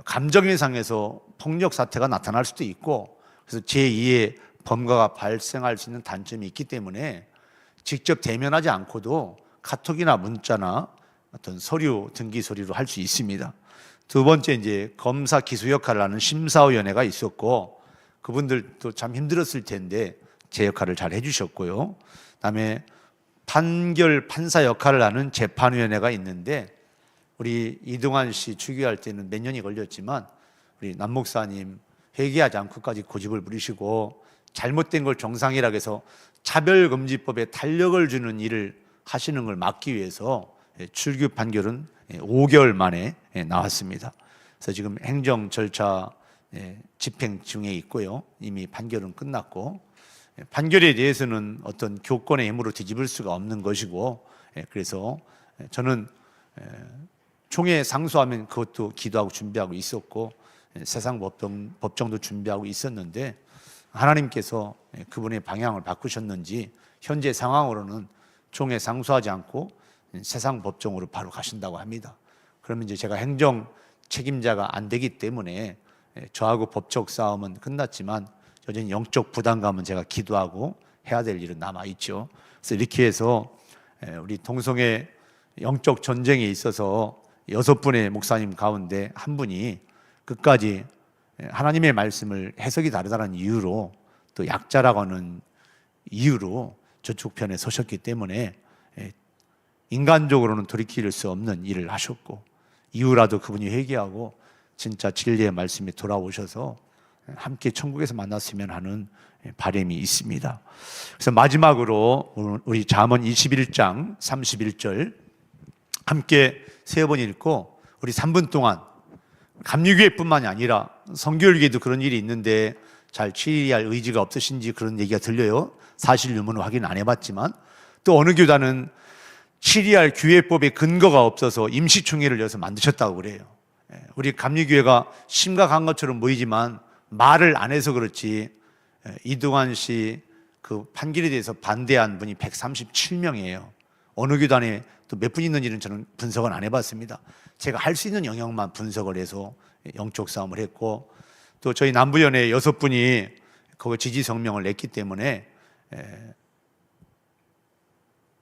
감정의 상에서 폭력 사태가 나타날 수도 있고, 그래서 제2의 범과가 발생할 수 있는 단점이 있기 때문에 직접 대면하지 않고도 카톡이나 문자나 어떤 서류, 등기 서류로 할 수 있습니다. 두 번째, 이제 검사 기소 역할을 하는 심사위원회가 있었고, 그분들도 참 힘들었을 텐데 제 역할을 잘 해주셨고요. 그다음에 판결 판사 역할을 하는 재판위원회가 있는데 우리 이동환 씨 추기할 때는 몇 년이 걸렸지만 우리 남 목사님 회개하지 않고까지 고집을 부리시고 잘못된 걸 정상이라고 해서 차별금지법에 탄력을 주는 일을 하시는 걸 막기 위해서 출규 판결은 5개월 만에 나왔습니다. 그래서 지금 행정 절차 집행 중에 있고요. 이미 판결은 끝났고 판결에 대해서는 어떤 교권의 힘으로 뒤집을 수가 없는 것이고 그래서 저는 총회 상소하면 그것도 기도하고 준비하고 있었고 세상 법정도 준비하고 있었는데 하나님께서 그분의 방향을 바꾸셨는지 현재 상황으로는 총회 상소하지 않고 세상 법정으로 바로 가신다고 합니다. 그러면 이제 제가 행정 책임자가 안 되기 때문에 저하고 법적 싸움은 끝났지만 여전히 영적 부담감은 제가 기도하고 해야 될 일은 남아있죠. 그래서 이렇게 해서 우리 동성애 영적 전쟁에 있어서 6분의 목사님 가운데 한 분이 끝까지 하나님의 말씀을 해석이 다르다는 이유로 또 약자라고 하는 이유로 저쪽 편에 서셨기 때문에 인간적으로는 돌이킬 수 없는 일을 하셨고 이후라도 그분이 회개하고 진짜 진리의 말씀에 돌아오셔서 함께 천국에서 만났으면 하는 바람이 있습니다. 그래서 마지막으로 우리 잠언 21장 31절 함께 3번 읽고 우리 3분 동안 감리교회뿐만이 아니라 성교일교회도 그런 일이 있는데 잘 치리할 의지가 없으신지 그런 얘기가 들려요. 사실 유무는 확인 안 해봤지만 또 어느 교단은 치리할 교회법에 근거가 없어서 임시총회를 열어서 만드셨다고 그래요. 우리 감리교회가 심각한 것처럼 보이지만 말을 안 해서 그렇지 이동환 씨 그 판결에 대해서 반대한 분이 137명이에요. 어느 교단에 또 몇 분 있는지는 저는 분석은 안 해봤습니다. 제가 할 수 있는 영역만 분석을 해서 영적 싸움을 했고 또 저희 남부연회 6분이 거기 지지 성명을 냈기 때문에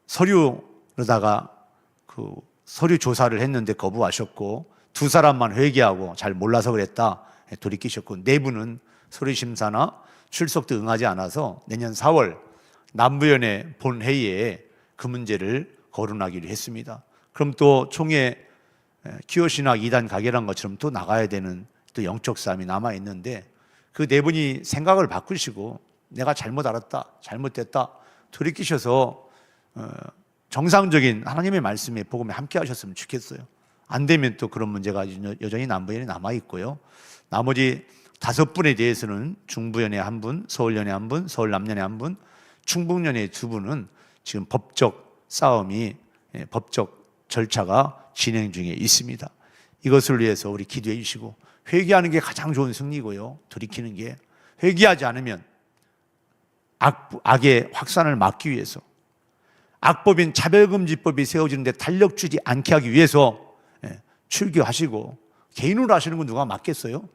서류로다가 그 서류 조사를 했는데 거부하셨고 2사람만 회개하고 잘 몰라서 그랬다 돌이키셨고 4분은 서류 심사나 출석도 응하지 않아서 내년 4월 남부연회 본회의에 그 문제를 거론하기로 했습니다. 그럼 또 총회 키오신학 2단 가결한 것처럼 또 나가야 되는 또 영적 싸움이 남아있는데 그 4분이 생각을 바꾸시고 내가 잘못 알았다, 잘못됐다 돌이키셔서 정상적인 하나님의 말씀에 복음에 함께 하셨으면 좋겠어요. 안 되면 또 그런 문제가 여전히 남부연에 남아있고요. 나머지 5분에 대해서는 중부연에 1분, 서울연에 1분, 서울남연에 1분, 충북연에 2분은 지금 법적 싸움이 법적 절차가 진행 중에 있습니다. 이것을 위해서 우리 기도해 주시고 회개하는 게 가장 좋은 승리고요. 돌이키는 게 회개하지 않으면 악의 확산을 막기 위해서 악법인 차별금지법이 세워지는데 탄력 주지 않게 하기 위해서 출교하시고 개인으로 하시는 건 누가 맞겠어요?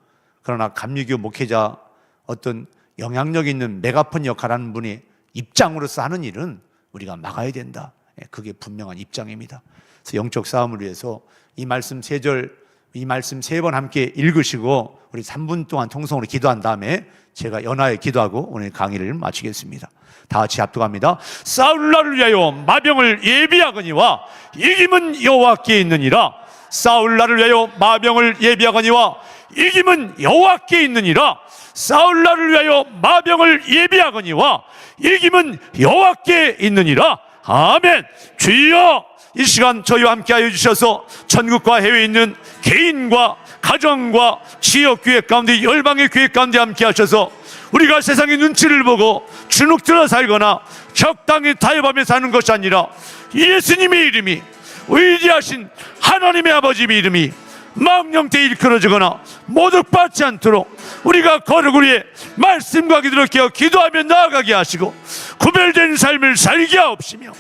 그러나 감리교 목회자 어떤 영향력 있는 메가폰 역할을 하는 분이 입장으로서 하는 일은 우리가 막아야 된다. 그게 분명한 입장입니다. 그래서 영적 싸움을 위해서 이 말씀 3절, 이 말씀 3번 함께 읽으시고 우리 3분 동안 통성으로 기도한 다음에 제가 연하에 기도하고 오늘 강의를 마치겠습니다. 다 같이 합독합니다. 싸울 날을 위하여 마병을 예비하거니와 이김은 여호와께 있느니라. 싸울 날을 위하여 마병을 예비하거니와 이김은 여호와께 있느니라. 싸울 날을 위하여 마병을 예비하거니와 이김은 여호와께 있느니라. 아멘. 주여 이 시간 저희와 함께하여 주셔서 전국과 해외에 있는 개인과 가정과 지역교회 가운데 열방의 교회 가운데 함께하셔서 우리가 세상의 눈치를 보고 주눅들어 살거나 적당히 타협하며 사는 것이 아니라 예수님의 이름이 위대하신 하나님의 아버지의 이름이 망령되이 일컬어지거나 모독받지 않도록 우리가 거룩을 위해 말씀과 기도를 깨어 기도하며 나아가게 하시고 구별된 삶을 살게 하옵시며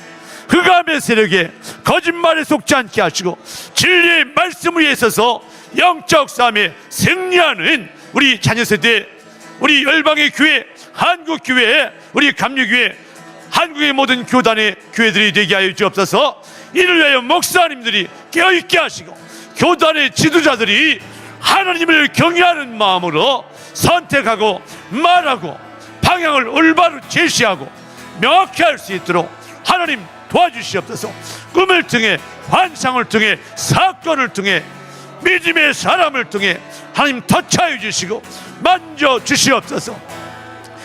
흑암의 세력에 거짓말에 속지 않게 하시고 진리의 말씀을 위해 서서 영적 싸움에 승리하는 우리 자녀세대, 우리 열방의 교회, 한국교회, 우리 감리교회, 한국의 모든 교단의 교회들이 되게 하여 주옵소서. 이를 위하여 목사님들이 깨어있게 하시고 교단의 지도자들이 하나님을 경외하는 마음으로 선택하고 말하고 방향을 올바로 제시하고 명확히 할 수 있도록 하나님 도와주시옵소서. 꿈을 통해, 환상을 통해, 사건을 통해, 믿음의 사람을 통해 하나님 터치하여 주시고 만져 주시옵소서.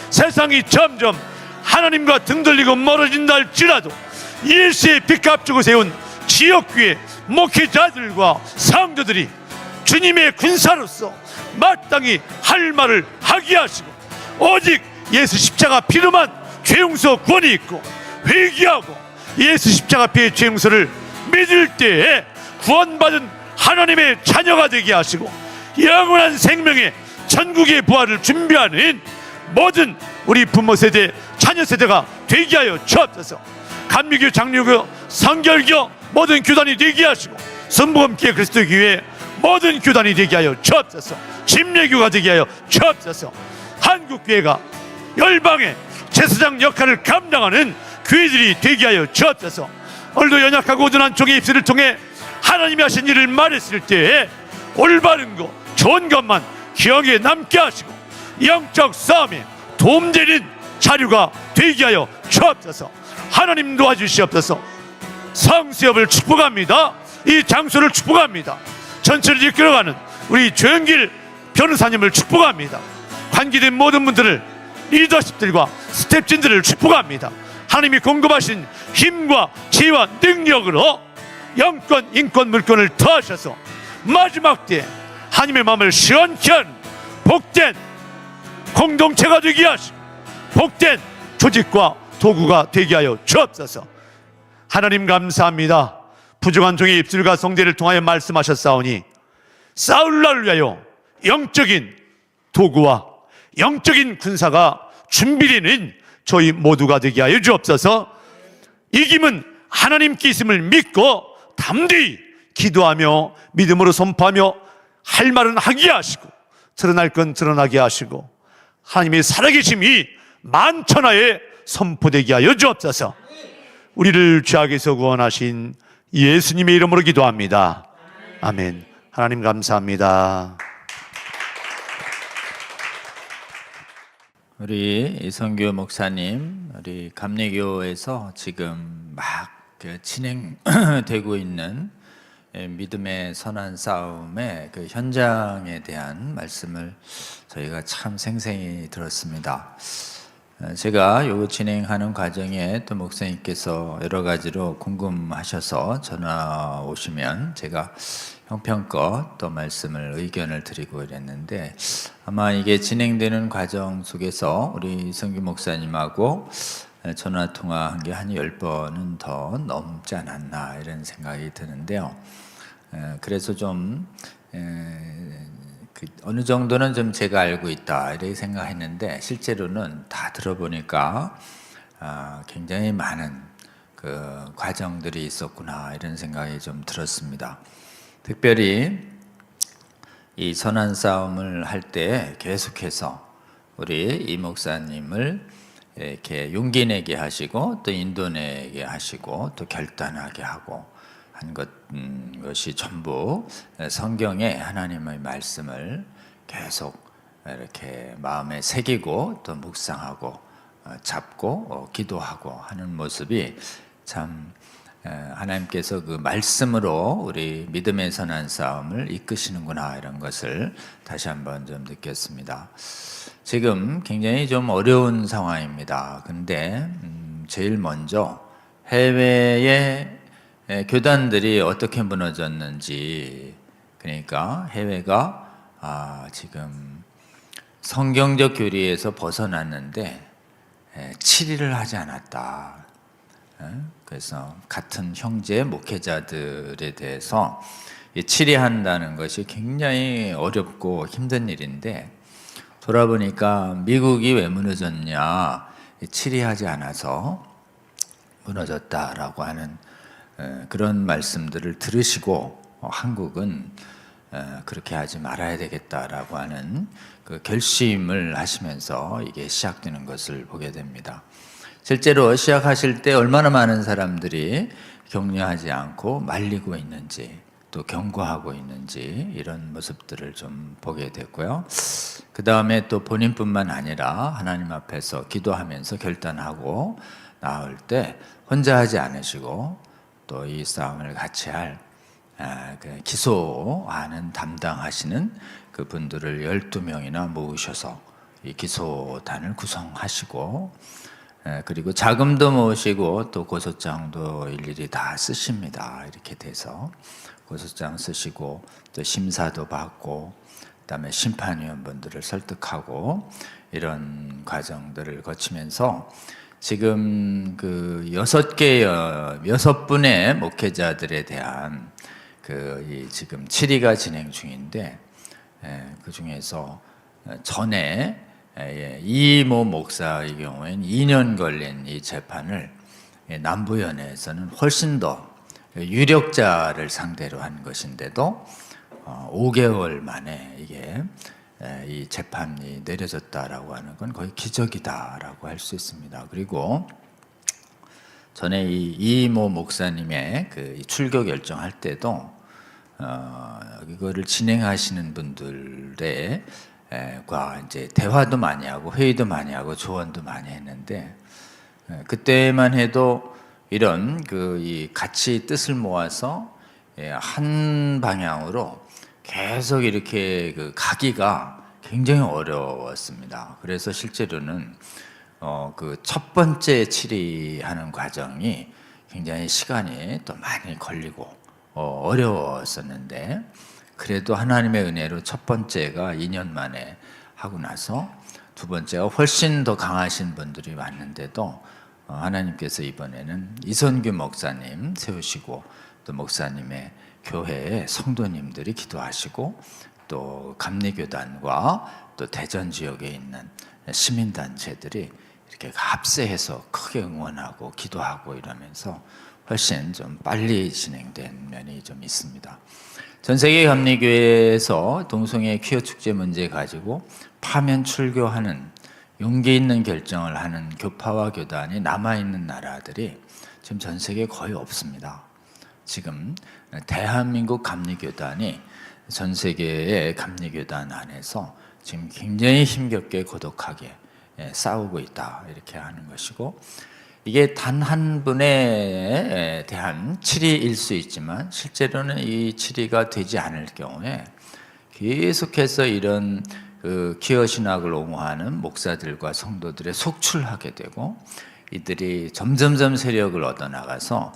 세상이 점점 하나님과 등 돌리고 멀어진다 할지라도 예수의 빚값 주고 세운 지역교회 목회자들과 성도들이 주님의 군사로서 마땅히 할 말을 하게 하시고, 오직 예수 십자가 피로만 죄 용서 구원이 있고, 회개하고 예수 십자가 피의 죄 용서를 믿을 때에 구원받은 하나님의 자녀가 되게 하시고, 영원한 생명의 천국의 부활을 준비하는 모든 우리 부모 세대, 자녀 세대가 되게 하여 주옵소서. 감리교, 장로교, 성결교 모든 교단이 되게 하시고, 선부검교회 그리스도교회 모든 교단이 되게 하여 주옵소서. 침례교가 되게 하여 주옵소서. 한국교회가 열방의 제사장 역할을 감당하는 교회들이 되게 하여 주옵소서. 오늘도 연약하고 우둔한 종의 입술을 통해 하나님이 하신 일을 말했을 때에 올바른 것, 좋은 것만 기억에 남게 하시고, 영적 싸움에 도움되는 자료가 되게 하여 주옵소서. 하나님 도와주시옵소서. 성수협을 축복합니다. 이 장소를 축복합니다. 전체를 이끌어가는 우리 조영길 변호사님을 축복합니다. 관계된 모든 분들을, 리더십들과 스텝진들을 축복합니다. 하나님이 공급하신 힘과 지혜와 능력으로 영권, 인권, 물권을 더하셔서 마지막 때에 하나님의 마음을 시원케 하는 복된 공동체가 되게 하시고, 복된 조직과 도구가 되게 하여 주옵소서. 하나님 감사합니다. 부족한 종의 입술과 성대를 통하여 말씀하셨사오니 싸울 날을 위하여 영적인 도구와 영적인 군사가 준비되는 저희 모두가 되게 하여 주옵소서. 이김은 하나님께 있음을 믿고 담대히 기도하며 믿음으로 선포하며 할 말은 하게 하시고, 드러날 건 드러나게 하시고, 하나님의 살아계심이 만천하에 선포되게 하여 주옵소서. 우리를 죄악에서 구원하신 예수님의 이름으로 기도합니다. 아멘. 하나님 감사합니다. 우리 이성규 목사님, 우리 감리교에서 지금 막 진행되고 있는 믿음의 선한 싸움의 그 현장에 대한 말씀을 저희가 참 생생히 들었습니다. 제가 요 진행하는 과정에 또 목사님께서 여러 가지로 궁금하셔서 전화 오시면 제가 형편껏 또 말씀을, 의견을 드리고 이랬는데, 아마 이게 진행되는 과정 속에서 우리 성규 목사님하고 전화 통화한 게 한 10번은 더 넘지 않았나 이런 생각이 드는데요. 그래서 좀 어느 정도는 좀 제가 알고 있다 이렇게 생각했는데, 실제로는 다 들어보니까 굉장히 많은 그 과정들이 있었구나 이런 생각이 좀 들었습니다. 특별히 이 선한 싸움을 할 때 계속해서 우리 이 목사님을 이렇게 용기 내게 하시고, 또 인도내게 하시고, 또 결단하게 하고 한 것이 전부 성경의 하나님의 말씀을 계속 이렇게 마음에 새기고, 또 묵상하고 잡고 기도하고 하는 모습이 참 하나님께서 그 말씀으로 우리 믿음의 선한 싸움을 이끄시는구나 이런 것을 다시 한번 좀 느꼈습니다. 지금 굉장히 좀 어려운 상황입니다. 근데 제일 먼저 해외의 교단들이 어떻게 무너졌는지, 그러니까 해외가 지금 성경적 교리에서 벗어났는데 7일을 하지 않았다. 그래서 같은 형제 목회자들에 대해서 치리한다는 것이 굉장히 어렵고 힘든 일인데, 돌아보니까 미국이 왜 무너졌냐, 치리하지 않아서 무너졌다라고 하는 그런 말씀들을 들으시고, 한국은 그렇게 하지 말아야 되겠다라고 하는 그 결심을 하시면서 이게 시작되는 것을 보게 됩니다. 실제로 시작하실 때 얼마나 많은 사람들이 격려하지 않고 말리고 있는지, 또 경고하고 있는지 이런 모습들을 좀 보게 됐고요. 그 다음에 또 본인뿐만 아니라 하나님 앞에서 기도하면서 결단하고 나올 때 혼자 하지 않으시고 또 이 싸움을 같이 할 그 기소하는 담당하시는 그 분들을 12명이나 모으셔서 이 기소단을 구성하시고 그리고 자금도 모으시고 또 고소장도 일일이 다 쓰십니다. 이렇게 돼서 고소장 쓰시고 또 심사도 받고 그다음에 심판위원분들을 설득하고 이런 과정들을 거치면서 지금 그 6분의 목회자들에 대한 이 지금 질의가 진행 중인데 그 중에서 전에 이모 목사의 경우에는 2년 걸린 이 재판을 남부연회에서는 훨씬 더 유력자를 상대로 한 것인데도 5개월 만에 이게 이 재판이 내려졌다라고 하는 건 거의 기적이다라고 할 수 있습니다. 그리고 전에 이 이모 목사님의 그 출교 결정할 때도 이거를 진행하시는 분들의 과 이제 대화도 많이 하고 회의도 많이 하고 조언도 많이 했는데 그때만 해도 이런 이 같이 뜻을 모아서 한 방향으로 계속 이렇게 가기가 굉장히 어려웠습니다. 그래서 실제로는 그 첫 번째 질의하는 과정이 굉장히 시간이 또 많이 걸리고 어려웠었는데 그래도 하나님의 은혜로 첫 번째가 2년 만에 하고 나서 두 번째가 훨씬 더 강하신 분들이 왔는데도 하나님께서 이번에는 이선규 목사님 세우시고 또 목사님의 교회의 성도님들이 기도하시고 또 감리교단과 또 대전 지역에 있는 시민단체들이 이렇게 합세해서 크게 응원하고 기도하고 이러면서 훨씬 좀 빨리 진행된 면이 좀 있습니다. 전 세계 감리교회에서 동성애 퀴어 축제 문제 가지고 파면 출교하는 용기 있는 결정을 하는 교파와 교단이 남아있는 나라들이 지금 전 세계에 거의 없습니다. 지금 대한민국 감리교단이 전 세계의 감리교단 안에서 지금 굉장히 힘겹게 고독하게 싸우고 있다 이렇게 하는 것이고 이게 단 한 분에 대한 질의일 수 있지만 실제로는 이 질의가 되지 않을 경우에 계속해서 이런 퀴어 신학을 옹호하는 목사들과 성도들의 속출하게 되고 이들이 점점점 세력을 얻어나가서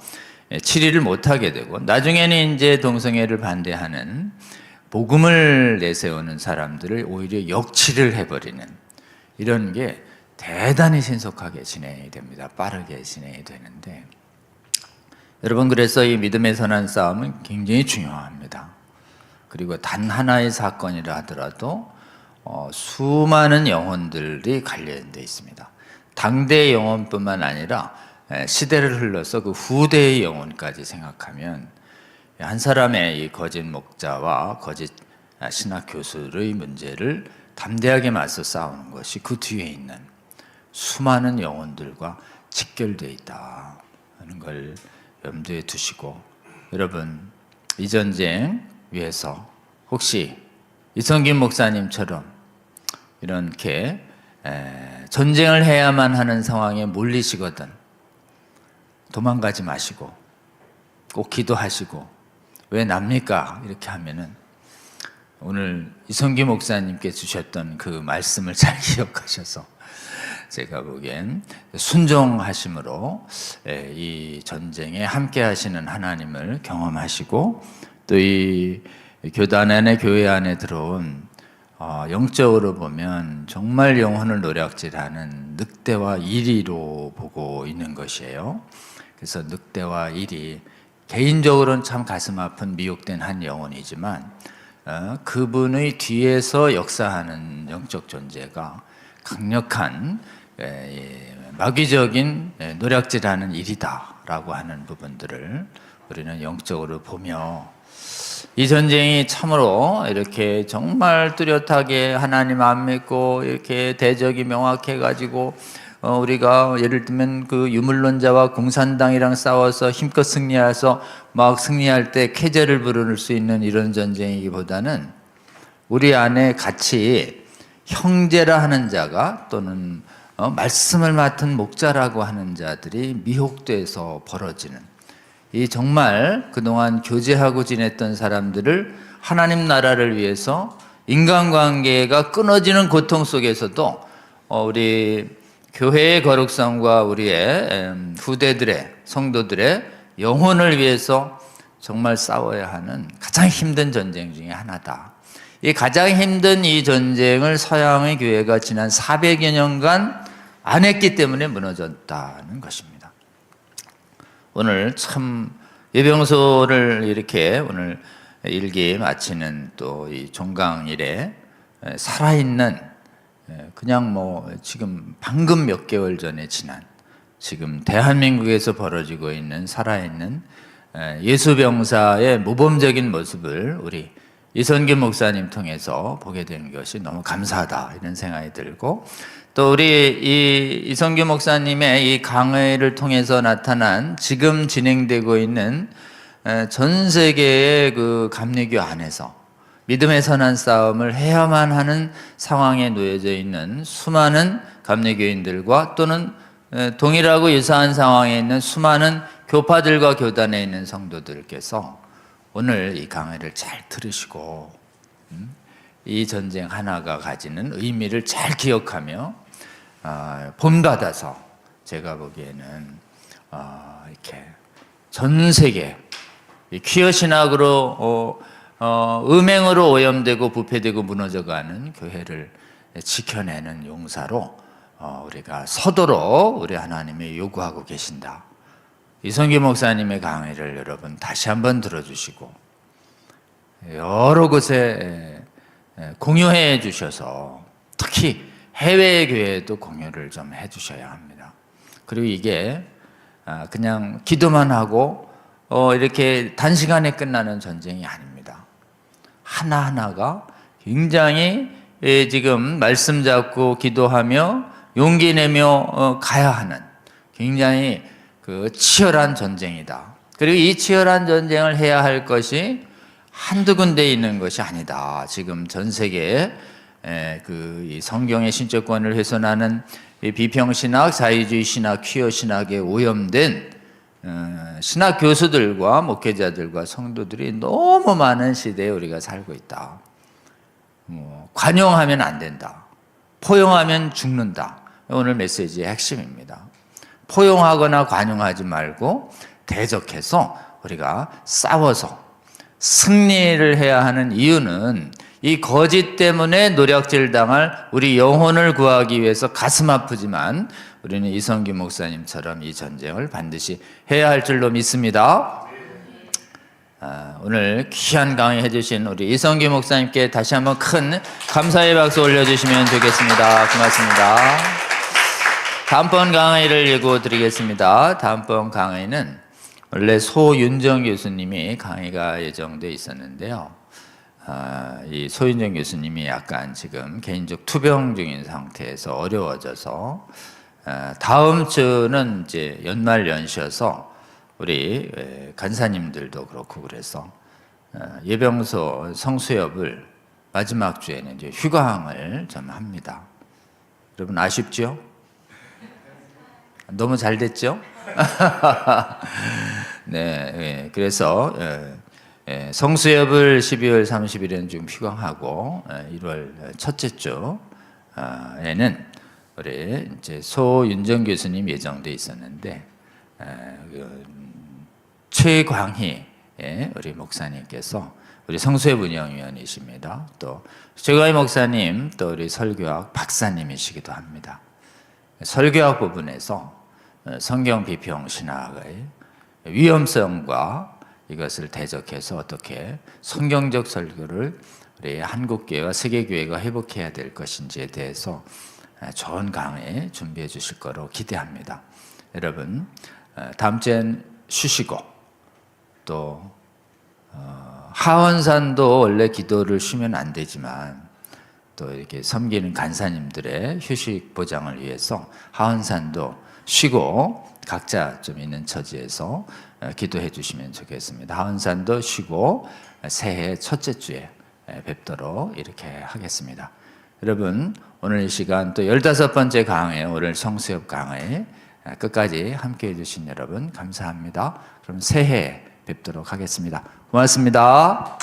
질의를 못하게 되고 나중에는 이제 동성애를 반대하는 복음을 내세우는 사람들을 오히려 역치를 해버리는 이런 게 대단히 신속하게 진행이 됩니다. 빠르게 진행이 되는데 여러분 그래서 이 믿음의 선한 싸움은 굉장히 중요합니다. 그리고 단 하나의 사건이라 하더라도 수많은 영혼들이 관련되어 있습니다. 당대의 영혼뿐만 아니라 시대를 흘러서 그 후대의 영혼까지 생각하면 한 사람의 이 거짓 목자와 거짓 신학 교수의 문제를 담대하게 맞서 싸우는 것이 그 뒤에 있는 수많은 영혼들과 직결되어 있다 하는 걸 염두에 두시고 여러분 이 전쟁 위해서 혹시 이성균 목사님처럼 이렇게 전쟁을 해야만 하는 상황에 몰리시거든 도망가지 마시고 꼭 기도하시고 왜 납니까? 이렇게 하면은 오늘 이성규 목사님께 주셨던 그 말씀을 잘 기억하셔서 제가 보기엔 순종하심으로 이 전쟁에 함께 하시는 하나님을 경험하시고 또 이 교단 안에 교회 안에 들어온 영적으로 보면 정말 영혼을 노략질하는 늑대와 이리로 보고 있는 것이에요. 그래서 늑대와 이리 개인적으로는 참 가슴 아픈 미혹된 한 영혼이지만 그분의 뒤에서 역사하는 영적 존재가 강력한 마귀적인 노략질하는 일이다라고 하는 부분들을 우리는 영적으로 보며 이 전쟁이 참으로 이렇게 정말 뚜렷하게 하나님 안 믿고 이렇게 대적이 명확해가지고 우리가 예를 들면 그 유물론자와 공산당이랑 싸워서 힘껏 승리해서 막 승리할 때 쾌재를 부를 수 있는 이런 전쟁이기보다는 우리 안에 같이 형제라 하는 자가 또는 말씀을 맡은 목자라고 하는 자들이 미혹돼서 벌어지는, 이 정말 그동안 교제하고 지냈던 사람들을 하나님 나라를 위해서 인간관계가 끊어지는 고통 속에서도 우리 교회의 거룩성과 우리의 후대들의 성도들의 영혼을 위해서 정말 싸워야 하는 가장 힘든 전쟁 중에 하나다. 이 가장 힘든 이 전쟁을 서양의 교회가 지난 400여 년간 안 했기 때문에 무너졌다는 것입니다. 오늘 참 예병소를 이렇게 오늘 일기 마치는 또 이 종강일에 살아있는, 그냥 뭐 지금 방금 몇 개월 전에 지난, 지금 대한민국에서 벌어지고 있는 살아있는 예수병사의 모범적인 모습을 우리 이선균 목사님 통해서 보게 된 것이 너무 감사하다, 이런 생각이 들고, 또 우리 이선균 목사님의 이 강의를 통해서 나타난 지금 진행되고 있는 전 세계의 그 감리교 안에서 믿음의 선한 싸움을 해야만 하는 상황에 놓여져 있는 수많은 감리교인들과 또는 동일하고 유사한 상황에 있는 수많은 교파들과 교단에 있는 성도들께서 오늘 이 강의를 잘 들으시고 이 전쟁 하나가 가지는 의미를 잘 기억하며 본받아서, 제가 보기에는 이렇게 전 세계 퀴어 신학으로 음행으로 오염되고 부패되고 무너져가는 교회를 지켜내는 용사로 우리가 서도록 우리 하나님이 요구하고 계신다. 이선균 목사님의 강의를 여러분 다시 한번 들어주시고 여러 곳에 공유해 주셔서 특히 해외 교회에도 공유를 좀 해 주셔야 합니다. 그리고 이게 그냥 기도만 하고 이렇게 단시간에 끝나는 전쟁이 아닙니다. 하나하나가 굉장히 지금 말씀 잡고 기도하며 용기 내며 가야 하는 굉장히 그 치열한 전쟁이다. 그리고 이 치열한 전쟁을 해야 할 것이 한두 군데 있는 것이 아니다. 지금 전 세계에 그 성경의 신적권을 훼손하는 비평신학, 자유주의 신학, 퀴어 신학에 오염된 신학 교수들과 목회자들과 성도들이 너무 많은 시대에 우리가 살고 있다. 관용하면 안 된다. 포용하면 죽는다. 오늘 메시지의 핵심입니다. 포용하거나 관용하지 말고 대적해서 우리가 싸워서 승리를 해야 하는 이유는 이 거짓 때문에 노략질 당할 우리 영혼을 구하기 위해서 가슴 아프지만 우리는 이선균 목사님처럼 이 전쟁을 반드시 해야 할 줄로 믿습니다. 오늘 귀한 강의 해주신 우리 이선균 목사님께 다시 한번 큰 감사의 박수 올려주시면 좋겠습니다. 고맙습니다. 다음번 강의를 예고드리겠습니다. 다음번 강의는 원래 소윤정 교수님이 강의가 예정돼 있었는데요. 이 소윤정 교수님이 약간 지금 개인적 투병 중인 상태에서 어려워져서 다음 주는 이제 연말 연시여서 우리 간사님들도 그렇고 그래서 예병소 성수협을 마지막 주에는 이제 휴강을 좀 합니다. 여러분 아쉽죠? 너무 잘 됐죠? 네, 그래서 성수협을 12월 30일에는 좀 휴강하고 1월 첫째 주에는 우리 이제 소윤정 교수님 예정돼 있었는데 최광희 우리 목사님께서 우리 성수협 운영위원이십니다. 또 최광희 목사님 또 우리 설교학 박사님이시기도 합니다. 설교학 부분에서 성경 비평 신학의 위험성과 이것을 대적해서 어떻게 성경적 설교를 우리 한국교회와 세계교회가 회복해야 될 것인지에 대해서 좋은 강의 준비해 주실 거로 기대합니다. 여러분 다음 주엔 쉬시고 또 하원산도 원래 기도를 쉬면 안 되지만 또 이렇게 섬기는 간사님들의 휴식 보장을 위해서 하원산도 쉬고 각자 좀 있는 처지에서 기도해 주시면 좋겠습니다. 하원산도 쉬고 새해 첫째 주에 뵙도록 이렇게 하겠습니다. 여러분 오늘 이 시간 또 15번째 강의, 오늘 성수협 강의 끝까지 함께해 주신 여러분 감사합니다. 그럼 새해 뵙도록 하겠습니다. 고맙습니다.